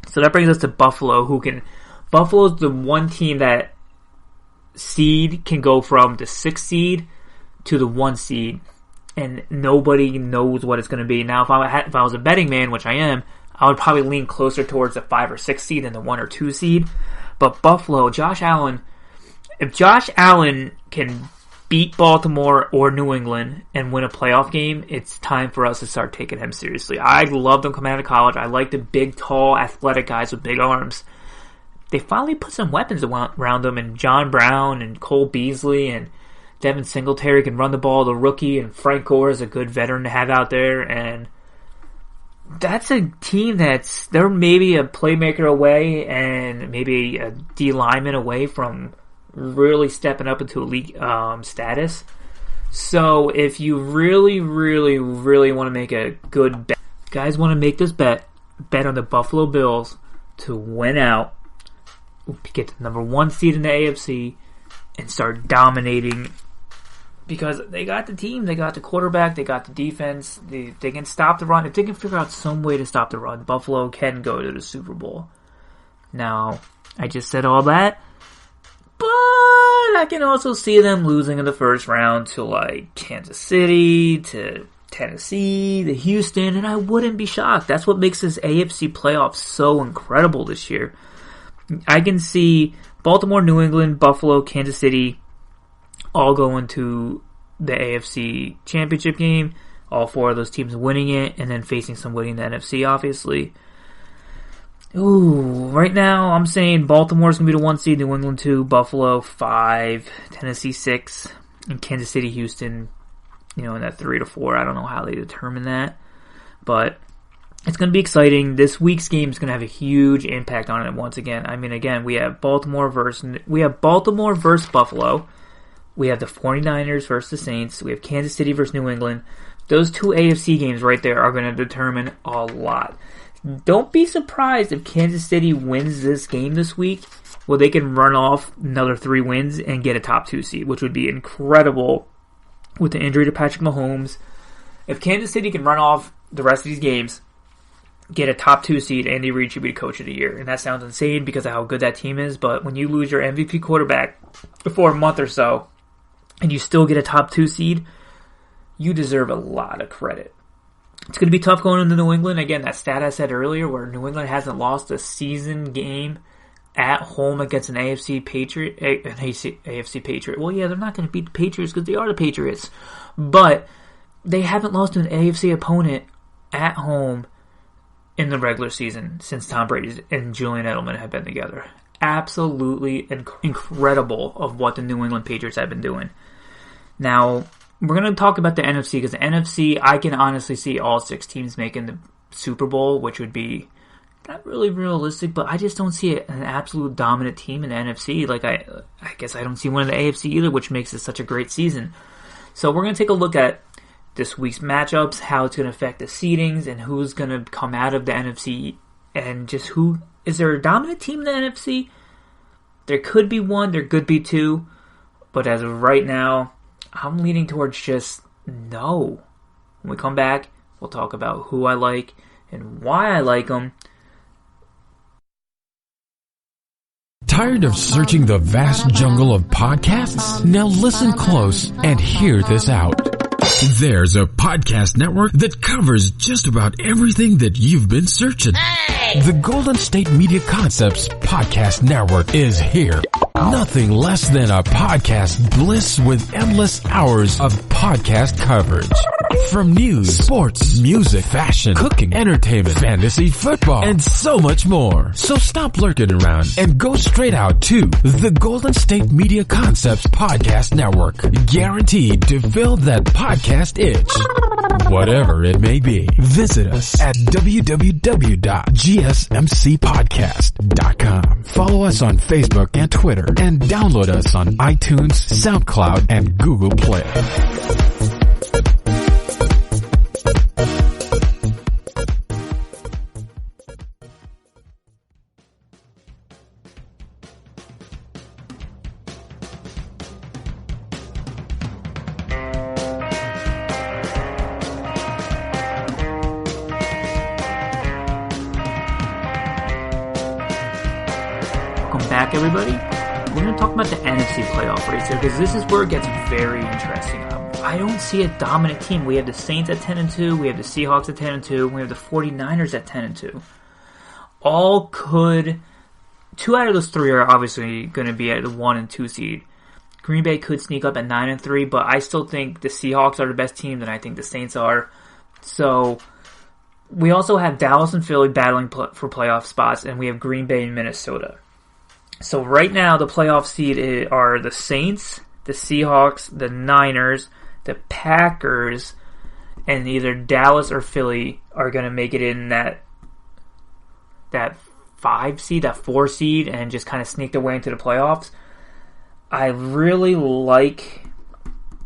So that brings us to Buffalo, Buffalo's the one team that seed can go from the 6 seed to the 1 seed, and nobody knows what it's going to be. Now, if I was a betting man, which I am, I would probably lean closer towards the 5 or 6 seed than the 1 or 2 seed. But Buffalo, Josh Allen, if Josh Allen can beat Baltimore or New England and win a playoff game, it's time for us to start taking him seriously. I love them coming out of college. I like the big, tall, athletic guys with big arms. They finally put some weapons around them, and John Brown and Cole Beasley and Devin Singletary can run the ball, the rookie, and Frank Gore is a good veteran to have out there, and that's a team they're maybe a playmaker away and maybe a D lineman away from really stepping up into elite status. So if you really, really, really want to make a good bet, guys want to make this bet on the Buffalo Bills to win out, get the number 1 seed in the AFC, and start dominating. Because they got the team, they got the quarterback, they got the defense, they can stop the run. If they can figure out some way to stop the run, Buffalo can go to the Super Bowl. Now, I just said all that, but I can also see them losing in the first round to Kansas City, to Tennessee, to Houston, and I wouldn't be shocked. That's what makes this AFC playoff so incredible this year. I can see Baltimore, New England, Buffalo, Kansas City all going to the AFC championship game, all 4 of those teams winning it, and then facing somebody in the NFC, obviously. Right now, I'm saying Baltimore's going to be the 1 seed, New England 2, Buffalo 5, Tennessee 6, and Kansas City, Houston, in that 3 to 4. I don't know how they determine that, but it's going to be exciting. This week's game is going to have a huge impact on it once again. I mean, again, we have Baltimore versus Buffalo. We have the 49ers versus the Saints. We have Kansas City versus New England. Those 2 AFC games right there are going to determine a lot. Don't be surprised if Kansas City wins this game this week. Well, they can run off another 3 wins and get a top 2 seed, which would be incredible with the injury to Patrick Mahomes. If Kansas City can run off the rest of these games, get a top 2 seed, Andy Reid should be Coach of the Year. And that sounds insane because of how good that team is, but when you lose your MVP quarterback for a month or so, and you still get a top 2 seed, you deserve a lot of credit. It's going to be tough going into New England. Again, that stat I said earlier where New England hasn't lost a season game at home against an AFC Patriot. Well, yeah, they're not going to beat the Patriots because they are the Patriots. But they haven't lost to an AFC opponent at home in the regular season since Tom Brady and Julian Edelman have been together. Absolutely incredible of what the New England Patriots have been doing. Now, we're going to talk about the NFC because the NFC, I can honestly see all 6 teams making the Super Bowl, which would be not really realistic, but I just don't see an absolute dominant team in the NFC. I guess I don't see one in the AFC either, which makes it such a great season. So we're going to take a look at this week's matchups, how it's going to affect the seedings, and who's going to come out of the NFC, and just who... Is there a dominant team in the NFC? There could be 1, there could be 2, but as of right now, I'm leaning towards just no. When we come back, we'll talk about who I like and why I like them. Tired of searching the vast jungle of podcasts? Now listen close and hear this out. There's a podcast network that covers just about everything that you've been searching. Hey! The Golden State Media Concepts Podcast Network is here. Nothing less than a podcast bliss with endless hours of podcast coverage. From news, sports, music, fashion, cooking, entertainment, fantasy, football, and so much more. So stop lurking around and go straight out to the Golden State Media Concepts Podcast Network. Guaranteed to fill that podcast itch. Whatever it may be. Visit us at www.gsmcpodcast.com. Follow us on Facebook and Twitter and download us on iTunes, SoundCloud, and Google Play. welcome back, everybody. We're going to talk about the NFC playoff race here, because this is where it gets very interesting. I don't see a dominant team. We have the Saints at 10-2, we have the Seahawks at 10-2, and we have the 49ers at 10-2. Two out of those three are obviously going to be at the 1 and 2 seed. Green Bay could sneak up at 9-3, but I still think the Seahawks are the best team, and I think the Saints are. So we also have Dallas and Philly battling for playoff spots, and we have Green Bay and Minnesota. So right now, the playoff seed are the Saints, the Seahawks, the Niners, the Packers, and either Dallas or Philly are going to make it in that 5 seed, that 4 seed, and just kind of sneak their way into the playoffs. I really like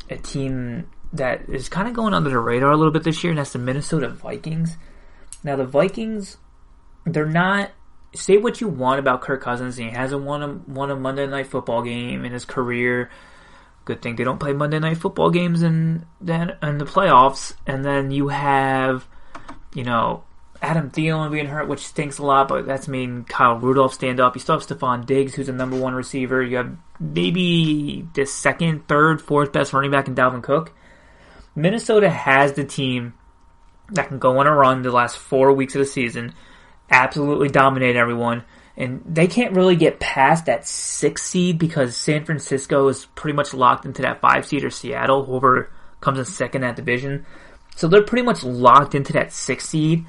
a team that is kind of going under the radar a little bit this year, and that's the Minnesota Vikings. Now, the Vikings, they're not... Say what you want about Kirk Cousins, he hasn't won a Monday Night Football game in his career. Good thing they don't play Monday Night Football games in the playoffs. And then you have, Adam Thielen being hurt, which stinks a lot, but that's made Kyle Rudolph stand up. You still have Stephon Diggs, who's the number 1 receiver. You have maybe the 2nd, 3rd, 4th best running back in Dalvin Cook. Minnesota has the team that can go on a run the last 4 weeks of the season, absolutely dominate everyone, and they can't really get past that 6 seed because San Francisco is pretty much locked into that 5 seed, or Seattle, whoever comes in second in that division. So they're pretty much locked into that 6 seed.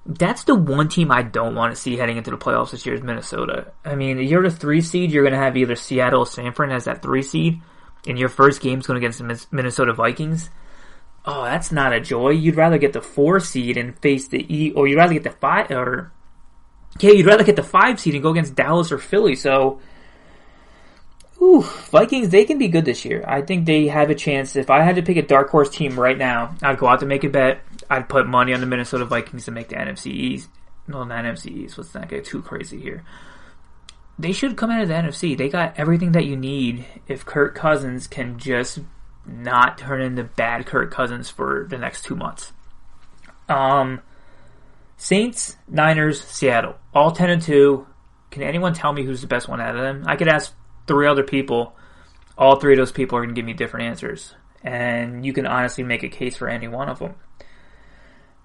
That's the one team I don't want to see heading into the playoffs this year is Minnesota. I mean, you're the 3 seed, you're going to have either Seattle or San Fran as that 3 seed, and your first game's going against the Minnesota Vikings. Oh, that's not a joy. You'd rather get the 4 seed and face or you'd rather get the 5, you'd rather get the 5 seed and go against Dallas or Philly. So, Vikings, they can be good this year. I think they have a chance. If I had to pick a dark horse team right now, I'd go out to make a bet. I'd put money on the Minnesota Vikings to make the NFC East. No, not NFC East. Let's not get too crazy here. They should come out of the NFC. They got everything that you need if Kirk Cousins can just not turn into bad Kirk Cousins for the next 2 months. Saints, Niners, Seattle, all 10-2. Can anyone tell me who's the best one out of them? I could ask 3 other people. All 3 of those people are going to give me different answers. And you can honestly make a case for any one of them.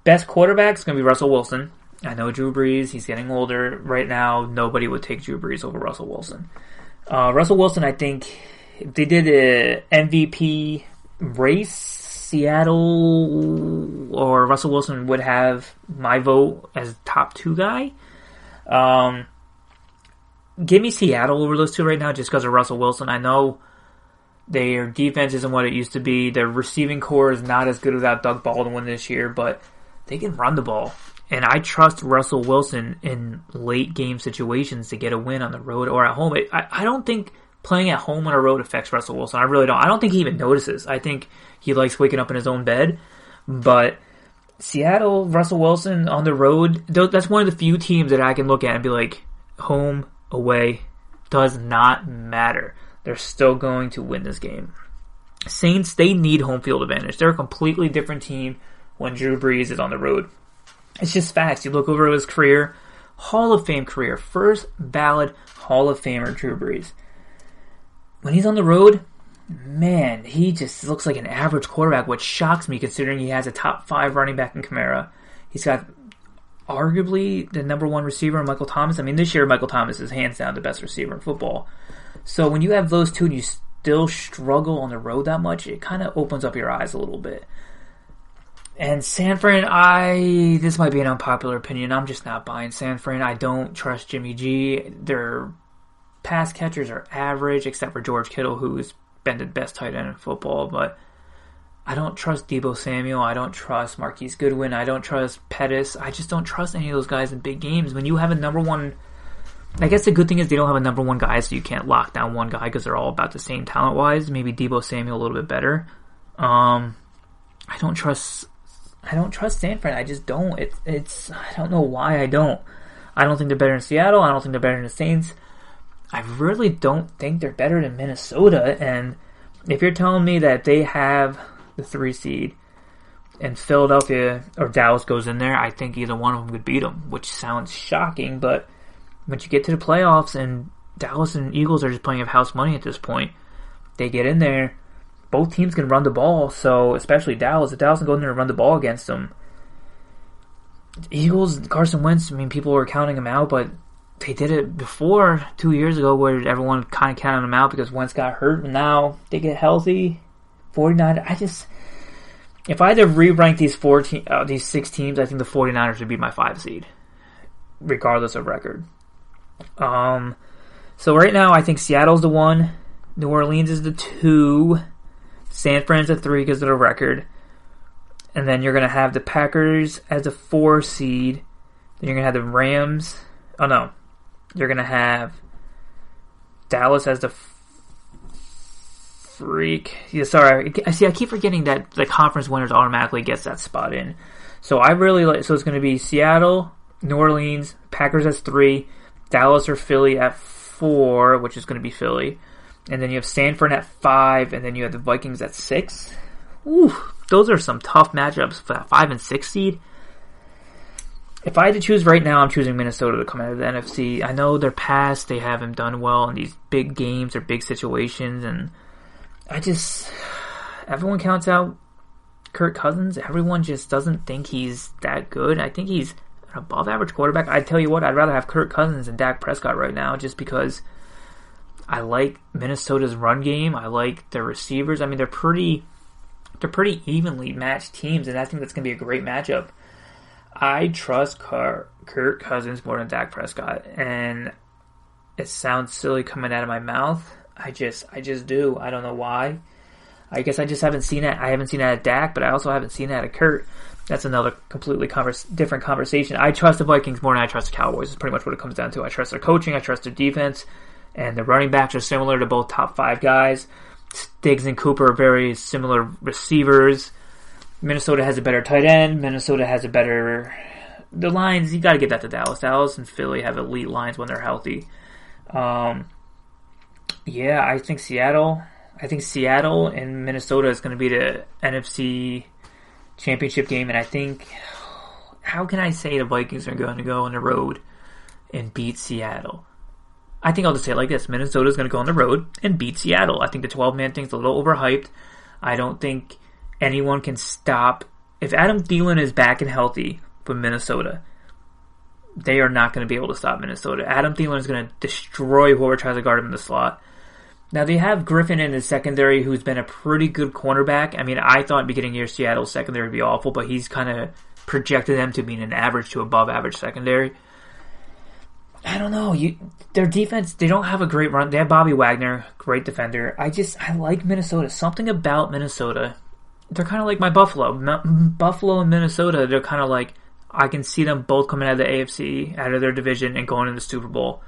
Best quarterback is going to be Russell Wilson. I know Drew Brees, he's getting older. Right now, nobody would take Drew Brees over Russell Wilson. Russell Wilson, I think, if they did an MVP race, Seattle or Russell Wilson would have my vote as top 2 guy. Give me Seattle over those 2 right now just because of Russell Wilson. I know their defense isn't what it used to be. Their receiving core is not as good without Doug Baldwin this year, but they can run the ball. And I trust Russell Wilson in late game situations to get a win on the road or at home. I don't think playing at home on a road affects Russell Wilson. I really don't. I don't think he even notices. I think he likes waking up in his own bed. But Seattle, Russell Wilson on the road, that's one of the few teams that I can look at and be like, home, away, does not matter. They're still going to win this game. Saints, they need home field advantage. They're a completely different team when Drew Brees is on the road. It's just facts. You look over his career, Hall of Fame career, first ballot Hall of Famer Drew Brees. When he's on the road, man, he just looks like an average quarterback, which shocks me considering he has a top 5 running back in Kamara. He's got arguably the number 1 receiver in Michael Thomas. I mean, this year Michael Thomas is hands down the best receiver in football. So when you have those 2 and you still struggle on the road that much, it kind of opens up your eyes a little bit. And San Fran, this might be an unpopular opinion, I'm just not buying San Fran. I don't trust Jimmy G. Their pass catchers are average, except for George Kittle, who's been the best tight end in football. But I don't trust Deebo Samuel. I don't trust Marquise Goodwin. I don't trust Pettis. I just don't trust any of those guys in big games. When you have a number 1... I guess the good thing is they don't have a number 1 guy, so you can't lock down one guy because they're all about the same talent-wise. Maybe Deebo Samuel a little bit better. I don't trust San Fran. I just don't. I don't know why I don't. I don't think they're better than Seattle. I don't think they're better than the Saints. I really don't think they're better than Minnesota. And if you're telling me that they have the 3 seed and Philadelphia or Dallas goes in there, I think either one of them could beat them, which sounds shocking. But once you get to the playoffs and Dallas and Eagles are just playing of house money at this point. They get in there, both teams can run the ball, so especially Dallas. If Dallas can go in there and run the ball against them, Eagles, Carson Wentz, I mean, people were counting him out, but they did it before 2 years ago where everyone kind of counted him out because Wentz got hurt, and now they get healthy. 49, if I had to re-rank these 6 teams, I think the 49ers would be my 5 seed, regardless of record. So right now, I think Seattle's the 1, New Orleans is the 2, San Fran's the 3 because of the record, and then you're going to have the Packers as the 4 seed, then you're going to have the Rams, you're going to have Dallas as the I keep forgetting that the conference winners automatically gets that spot in. So it's going to be Seattle, New Orleans, Packers as 3, Dallas or Philly at 4, which is going to be Philly. And then you have San Fran at 5, and then you have the Vikings at 6. Ooh, those are some tough matchups for that 5 and 6 seed. If I had to choose right now, I'm choosing Minnesota to come out of the NFC. I know their past, they haven't done well in these big games or big situations, and everyone counts out Kirk Cousins. Everyone just doesn't think he's that good. I think he's an above average quarterback. I tell you what, I'd rather have Kirk Cousins than Dak Prescott right now, just because I like Minnesota's run game. I like their receivers. I mean, they're pretty evenly matched teams, and I think that's going to be a great matchup. I trust Kirk Cousins more than Dak Prescott, and it sounds silly coming out of my mouth. I just do. I don't know why. I guess I just haven't seen it. I haven't seen it at Dak, but I also haven't seen it at Kurt. That's another completely different conversation. I trust the Vikings more than I trust the Cowboys. Is pretty much what it comes down to. I trust their coaching. I trust their defense. And the running backs are similar to both top 5 guys. Diggs and Cooper are very similar receivers. Minnesota has a better tight end. Minnesota has the lines, you got to give that to Dallas. Dallas and Philly have elite lines when they're healthy. I think Seattle and Minnesota is going to be the NFC championship game. And I think, how can I say the Vikings are going to go on the road and beat Seattle? I think I'll just say it like this. Minnesota's going to go on the road and beat Seattle. I think the 12-man thing's a little overhyped. I don't think anyone can stop. If Adam Thielen is back and healthy for Minnesota, they are not going to be able to stop Minnesota. Adam Thielen is going to destroy whoever tries to guard him in the slot. Now, they have Griffin in his secondary, who's been a pretty good cornerback. I mean, I thought beginning of year Seattle's secondary would be awful, but he's kind of projected them to be an average to above average secondary. I don't know. Their defense, they don't have a great run. They have Bobby Wagner, great defender. I like Minnesota. Something about Minnesota. They're kind of like my Buffalo. Buffalo and Minnesota, they're kind of like, I can see them both coming out of the AFC, out of their division, and going to the Super Bowl.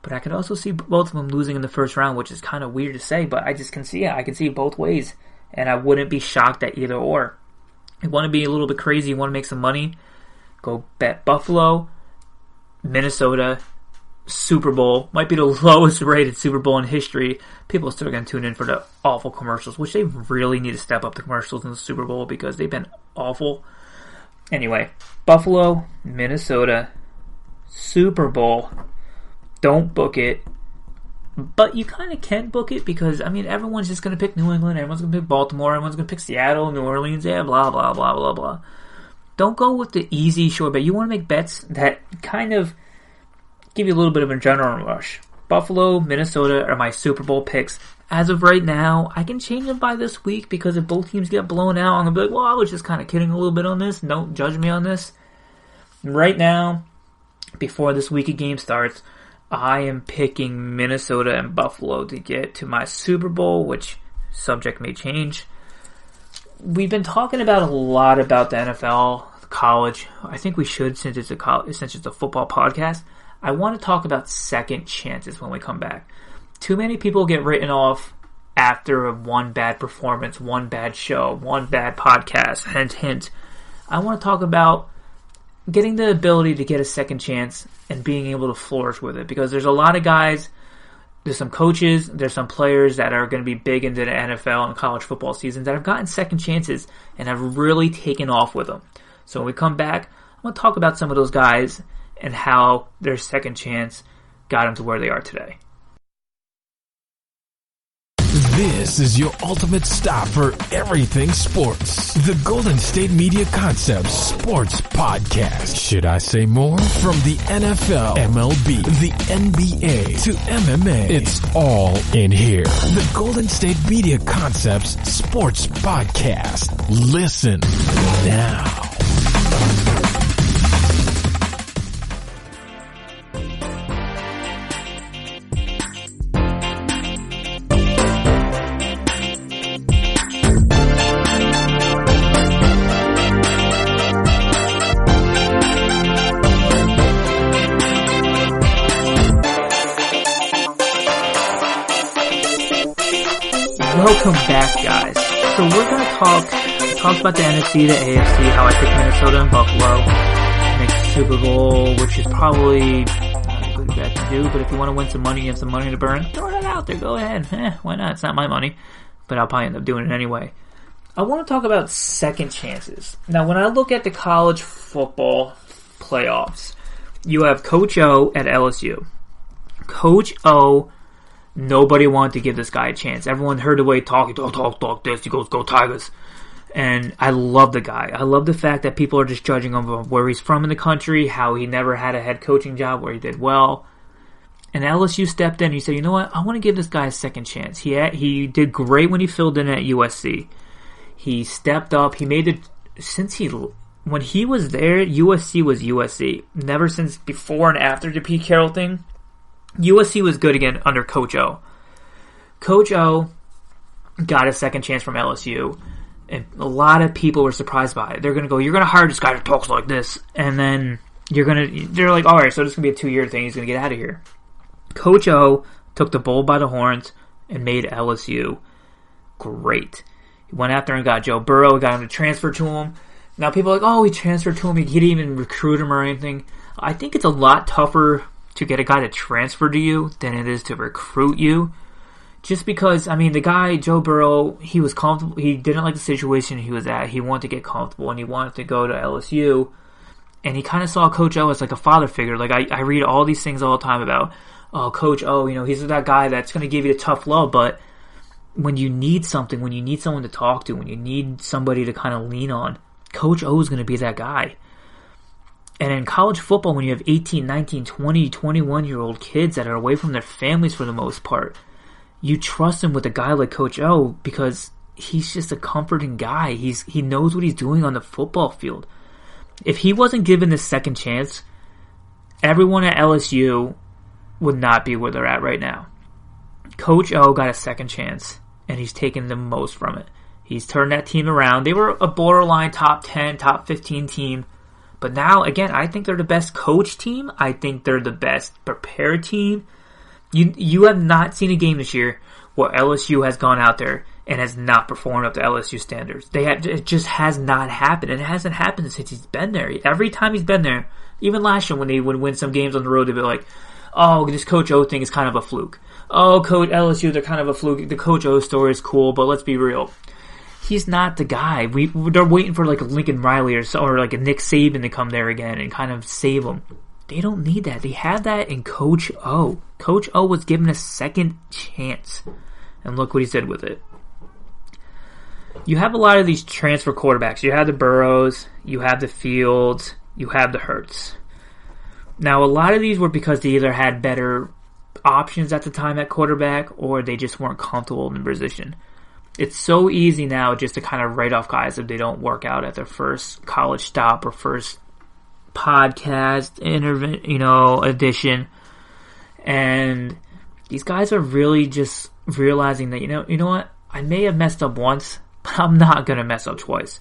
But I could also see both of them losing in the first round, which is kind of weird to say, but I just can see it. I can see it both ways. And I wouldn't be shocked at either or. You want to be a little bit crazy, you want to make some money, go bet Buffalo, Minnesota, Super Bowl. Might be the lowest rated Super Bowl in history. People are still going to tune in for the awful commercials, which they really need to step up the commercials in the Super Bowl because they've been awful. Anyway, Buffalo, Minnesota, Super Bowl. Don't book it. But you kind of can book it because, I mean, everyone's just going to pick New England. Everyone's going to pick Baltimore. Everyone's going to pick Seattle, New Orleans. Yeah, blah, blah, blah, blah, blah. Don't go with the easy, short bet. You want to make bets that kind of give you a little bit of an adrenaline rush. Buffalo, Minnesota are my Super Bowl picks. As of right now, I can change them by this week because if both teams get blown out, I'm going to be like, well, I was just kind of kidding a little bit on this. Don't judge me on this. Right now, before this week of game starts, I am picking Minnesota and Buffalo to get to my Super Bowl, which subject may change. We've been talking about a lot about the NFL, college. I think we should, since it's a football podcast. I want to talk about second chances when we come back. Too many people get written off after one bad performance, one bad show, one bad podcast. Hint, hint. I want to talk about getting the ability to get a second chance and being able to flourish with it. Because there's a lot of guys, there's some coaches, there's some players that are going to be big into the NFL and college football seasons that have gotten second chances and have really taken off with them. So when we come back, I want to talk about some of those guys and how their second chance got them to where they are today. This is your ultimate stop for everything sports. The Golden State Media Concepts Sports Podcast. Should I say more? From the NFL, MLB, the NBA to MMA, it's all in here. The Golden State Media Concepts Sports Podcast. Listen now. Welcome back, guys. So we're going to talk about the NFC, the AFC, how I picked Minnesota and Buffalo to make the Super Bowl, which is probably not a good bet to do, but if you want to win some money, you have some money to burn, throw it out there, go ahead. Why not? It's not my money, but I'll probably end up doing it anyway. I want to talk about second chances. Now, when I look at the college football playoffs, you have Coach O at LSU. Coach O, nobody wanted to give this guy a chance. Everyone heard the way he talked. Talk this. He goes, go Tigers. And I love the guy. I love the fact that people are just judging him on where he's from in the country, how he never had a head coaching job, where he did well. And LSU stepped in. He said, you know what? I want to give this guy a second chance. He did great when he filled in at USC. He stepped up. He made it when he was there, USC was USC. Never since before and after the Pete Carroll thing. USC was good again under Coach O. Coach O got a second chance from LSU, and a lot of people were surprised by it. They're going to go, you're going to hire this guy who talks like this, and then they're like, alright, so this is going to be a 2-year thing, he's going to get out of here. Coach O took the bull by the horns and made LSU great. He went after and got Joe Burrow, got him to transfer to him. Now people are like, oh, he transferred to him, he didn't even recruit him or anything. I think it's a lot tougher to get a guy to transfer to you than it is to recruit you. Just because, the guy, Joe Burrow, he was comfortable. He didn't like the situation he was at. He wanted to get comfortable, and he wanted to go to LSU. And he kind of saw Coach O as like a father figure. Like, I read all these things all the time about, oh, Coach O, he's that guy that's going to give you the tough love. But when you need something, when you need someone to talk to, when you need somebody to kind of lean on, Coach O is going to be that guy. And in college football, when you have 18, 19, 20, 21-year-old kids that are away from their families for the most part, you trust them with a guy like Coach O because he's just a comforting guy. He knows what he's doing on the football field. If he wasn't given this second chance, everyone at LSU would not be where they're at right now. Coach O got a second chance, and he's taken the most from it. He's turned that team around. They were a borderline top 10, top 15 team. But now, again, I think they're the best coach team. I think they're the best prepared team. You have not seen a game this year where LSU has gone out there and has not performed up to LSU standards. It just has not happened. And it hasn't happened since he's been there. Every time he's been there, even last year when they would win some games on the road, they'd be like, oh, this Coach O thing is kind of a fluke. Oh, Coach LSU, they're kind of a fluke. The Coach O story is cool, but let's be real. He's not the guy. They're waiting for like a Lincoln Riley or like a Nick Saban to come there again and kind of save them. They don't need that. They have that in Coach O. Coach O was given a second chance. And look what he did with it. You have a lot of these transfer quarterbacks. You have the Burrows, you have the Fields, you have the Hurts. Now, a lot of these were because they either had better options at the time at quarterback or they just weren't comfortable in the position. It's so easy now just to kind of write off guys if they don't work out at their first college stop or first podcast edition. And these guys are really just realizing that, you know what? I may have messed up once, but I'm not going to mess up twice.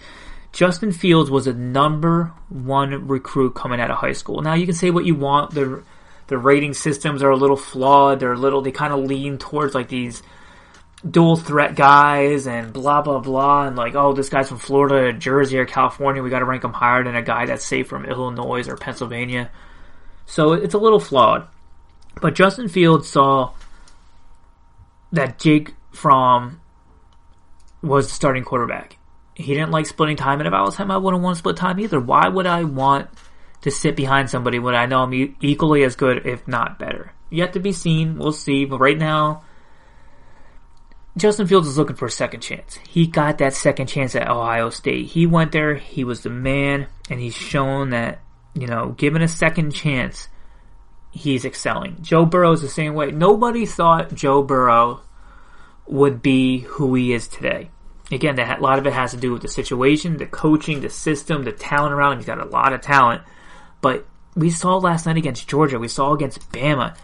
Justin Fields was a number one recruit coming out of high school. Now, you can say what you want. The rating systems are a little flawed. They kind of lean towards like these dual threat guys and blah, blah, blah. And like, oh, this guy's from Florida, Jersey, or California. We got to rank him higher than a guy that's, say, from Illinois or Pennsylvania. So it's a little flawed. But Justin Fields saw that Jake Fromm was the starting quarterback. He didn't like splitting time, and if I was him, I wouldn't want to split time either. Why would I want to sit behind somebody when I know I'm equally as good, if not better? Yet to be seen. We'll see. But right now, Justin Fields is looking for a second chance. He got that second chance at Ohio State. He went there, he was the man, and he's shown that, given a second chance, he's excelling. Joe Burrow is the same way. Nobody thought Joe Burrow would be who he is today. Again, a lot of it has to do with the situation, the coaching, the system, the talent around him. He's got a lot of talent. But we saw last night against Georgia. We saw against Bama.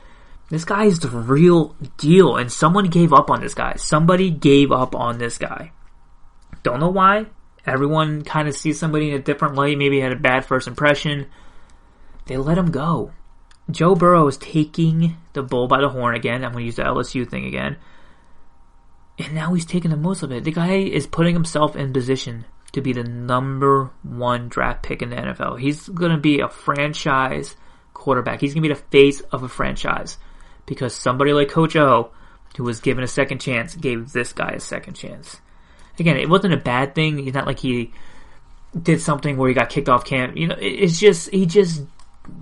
This guy is the real deal, and someone gave up on this guy. Somebody gave up on this guy. Don't know why. Everyone kind of sees somebody in a different light. Maybe had a bad first impression. They let him go. Joe Burrow is taking the bull by the horn again. I'm going to use the LSU thing again. And now he's taking the most of it. The guy is putting himself in position to be the number 1 draft pick in the NFL. He's going to be a franchise quarterback. He's going to be the face of a franchise. Because somebody like Coach O, who was given a second chance, gave this guy a second chance. Again, it wasn't a bad thing. It's not like he did something where he got kicked off camp. It's just, he just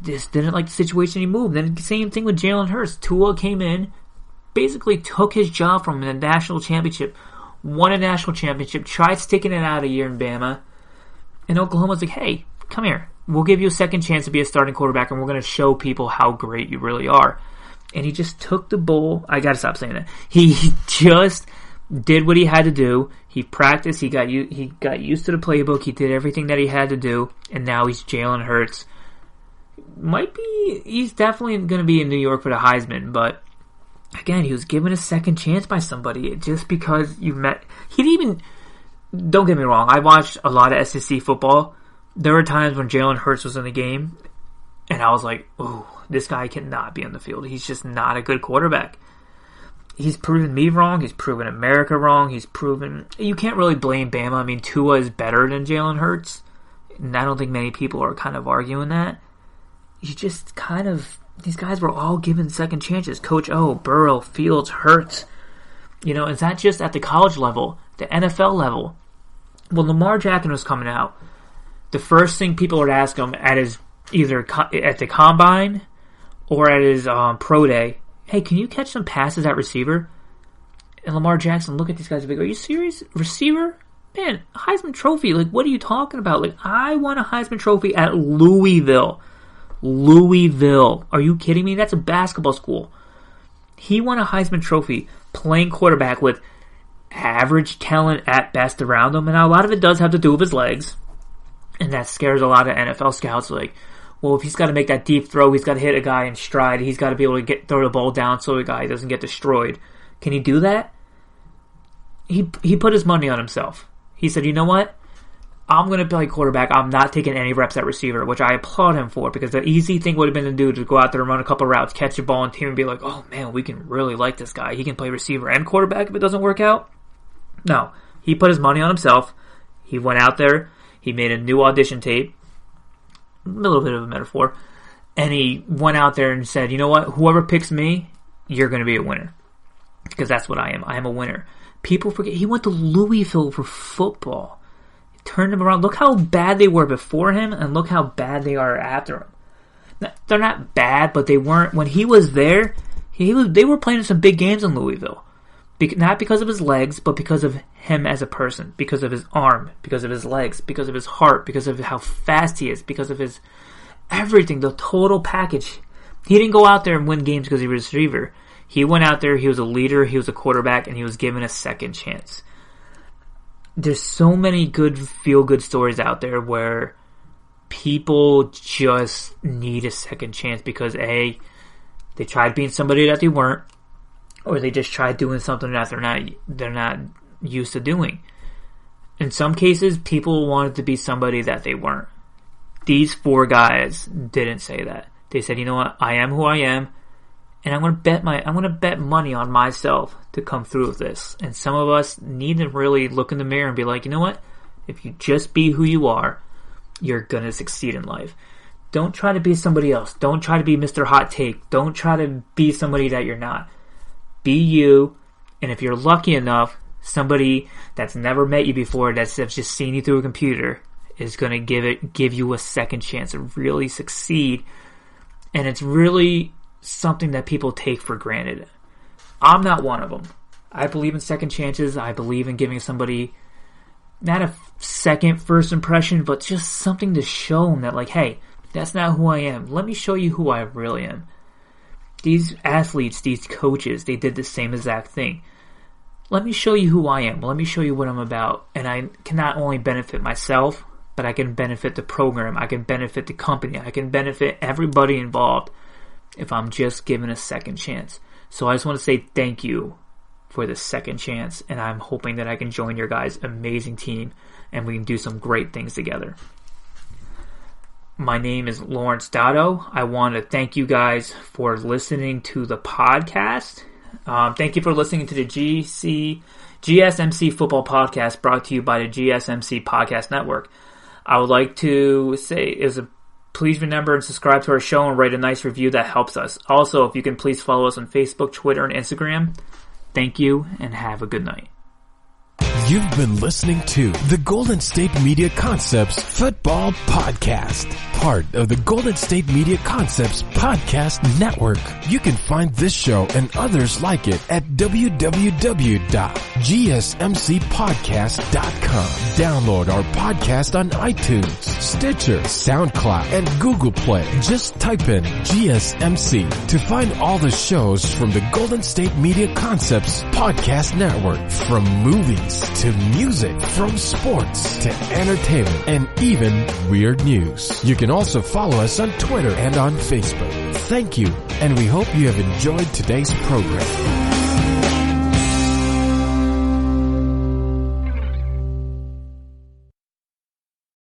didn't like the situation he moved. Then same thing with Jalen Hurts. Tua came in, basically took his job from the national championship, won a national championship, tried sticking it out a year in Bama, and Oklahoma's like, hey, come here. We'll give you a second chance to be a starting quarterback, and we're going to show people how great you really are. And he just took the bull. I gotta stop saying that. He just did what he had to do. He practiced. He got used to the playbook. He did everything that he had to do. And now he's Jalen Hurts. He's definitely going to be in New York for the Heisman. But again, he was given a second chance by somebody just because don't get me wrong. I watched a lot of SEC football. There were times when Jalen Hurts was in the game, and I was like, ooh, this guy cannot be on the field. He's just not a good quarterback. He's proven me wrong. He's proven America wrong. You can't really blame Bama. I mean, Tua is better than Jalen Hurts. And I don't think many people are kind of arguing that. These guys were all given second chances. Coach O, Burrow, Fields, Hurts. It's not just at the college level, the NFL level. When Lamar Jackson was coming out, the first thing people would ask him either at the combine or at his pro day, hey, can you catch some passes at receiver? And Lamar Jackson look at these guys and be like, are you serious? Receiver? Man, Heisman Trophy. Like, what are you talking about? Like, I won a Heisman Trophy at Louisville. Louisville. Are you kidding me? That's a basketball school. He won a Heisman Trophy playing quarterback with average talent at best around him. And a lot of it does have to do with his legs. And that scares a lot of NFL scouts. Like, well, if he's got to make that deep throw, he's got to hit a guy in stride. He's got to be able to throw the ball down so the guy doesn't get destroyed. Can he do that? He put his money on himself. He said, you know what? I'm going to play quarterback. I'm not taking any reps at receiver, which I applaud him for, because the easy thing would have been to do to go out there and run a couple routes, catch the ball, and team and be like, oh man, we can really like this guy. He can play receiver and quarterback if it doesn't work out. No. He put his money on himself. He went out there. He made a new audition tape. A little bit of a metaphor. And he went out there and said, you know what? Whoever picks me, you're going to be a winner. Because that's what I am. I am a winner. People forget. He went to Louisville for football. He turned them around. Look how bad they were before him, and look how bad they are after him. They're not bad, but they weren't. When he was there, they were playing some big games in Louisville. Not because of his legs, but because of him as a person, because of his arm, because of his legs, because of his heart, because of how fast he is, because of his everything, the total package. He didn't go out there and win games because he was a receiver. He went out there, he was a leader, he was a quarterback, and he was given a second chance. There's so many good feel-good stories out there where people just need a second chance because A, they tried being somebody that they weren't, or they just tried doing something that they're not used to doing. In some cases, people wanted to be somebody that they weren't. These 4 guys didn't say that. They said, you know what, I am who I am, and I'm going to bet money on myself to come through with this. And some of us need to really look in the mirror and be like, you know what, if you just be who you are, you're going to succeed in life. Don't try to be somebody else. Don't try to be Mr. Hot Take. Don't try to be somebody that you're not. Be you, and if you're lucky enough, somebody that's never met you before, that's just seen you through a computer, is going to give you a second chance to really succeed. And it's really something that people take for granted. I'm not one of them. I believe in second chances. I believe in giving somebody not a second first impression, but just something to show them that, like, hey, that's not who I am. Let me show you who I really am. These athletes, these coaches, they did the same exact thing. Let me show you who I am. Let me show you what I'm about. And I can not only benefit myself, but I can benefit the program. I can benefit the company. I can benefit everybody involved if I'm just given a second chance. So I just want to say thank you for the second chance, and I'm hoping that I can join your guys' amazing team and we can do some great things together. My name is Lawrence Dotto. I want to thank you guys for listening to the podcast. Thank you for listening to the GSMC Football Podcast, brought to you by the GSMC Podcast Network. I would like to say please remember and subscribe to our show and write a nice review. That helps us. Also, if you can please follow us on Facebook, Twitter, and Instagram. Thank you, and have a good night. You've been listening to the Golden State Media Concepts Football Podcast, part of the Golden State Media Concepts Podcast Network. You can find this show and others like it at www.gsmcpodcast.com. Download our podcast on iTunes, Stitcher, SoundCloud, and Google Play. Just type in GSMC to find all the shows from the Golden State Media Concepts Podcast Network, from movies to music, from sports to entertainment, and even weird news. You can also follow us on Twitter and on Facebook. Thank you, and we hope you have enjoyed today's program.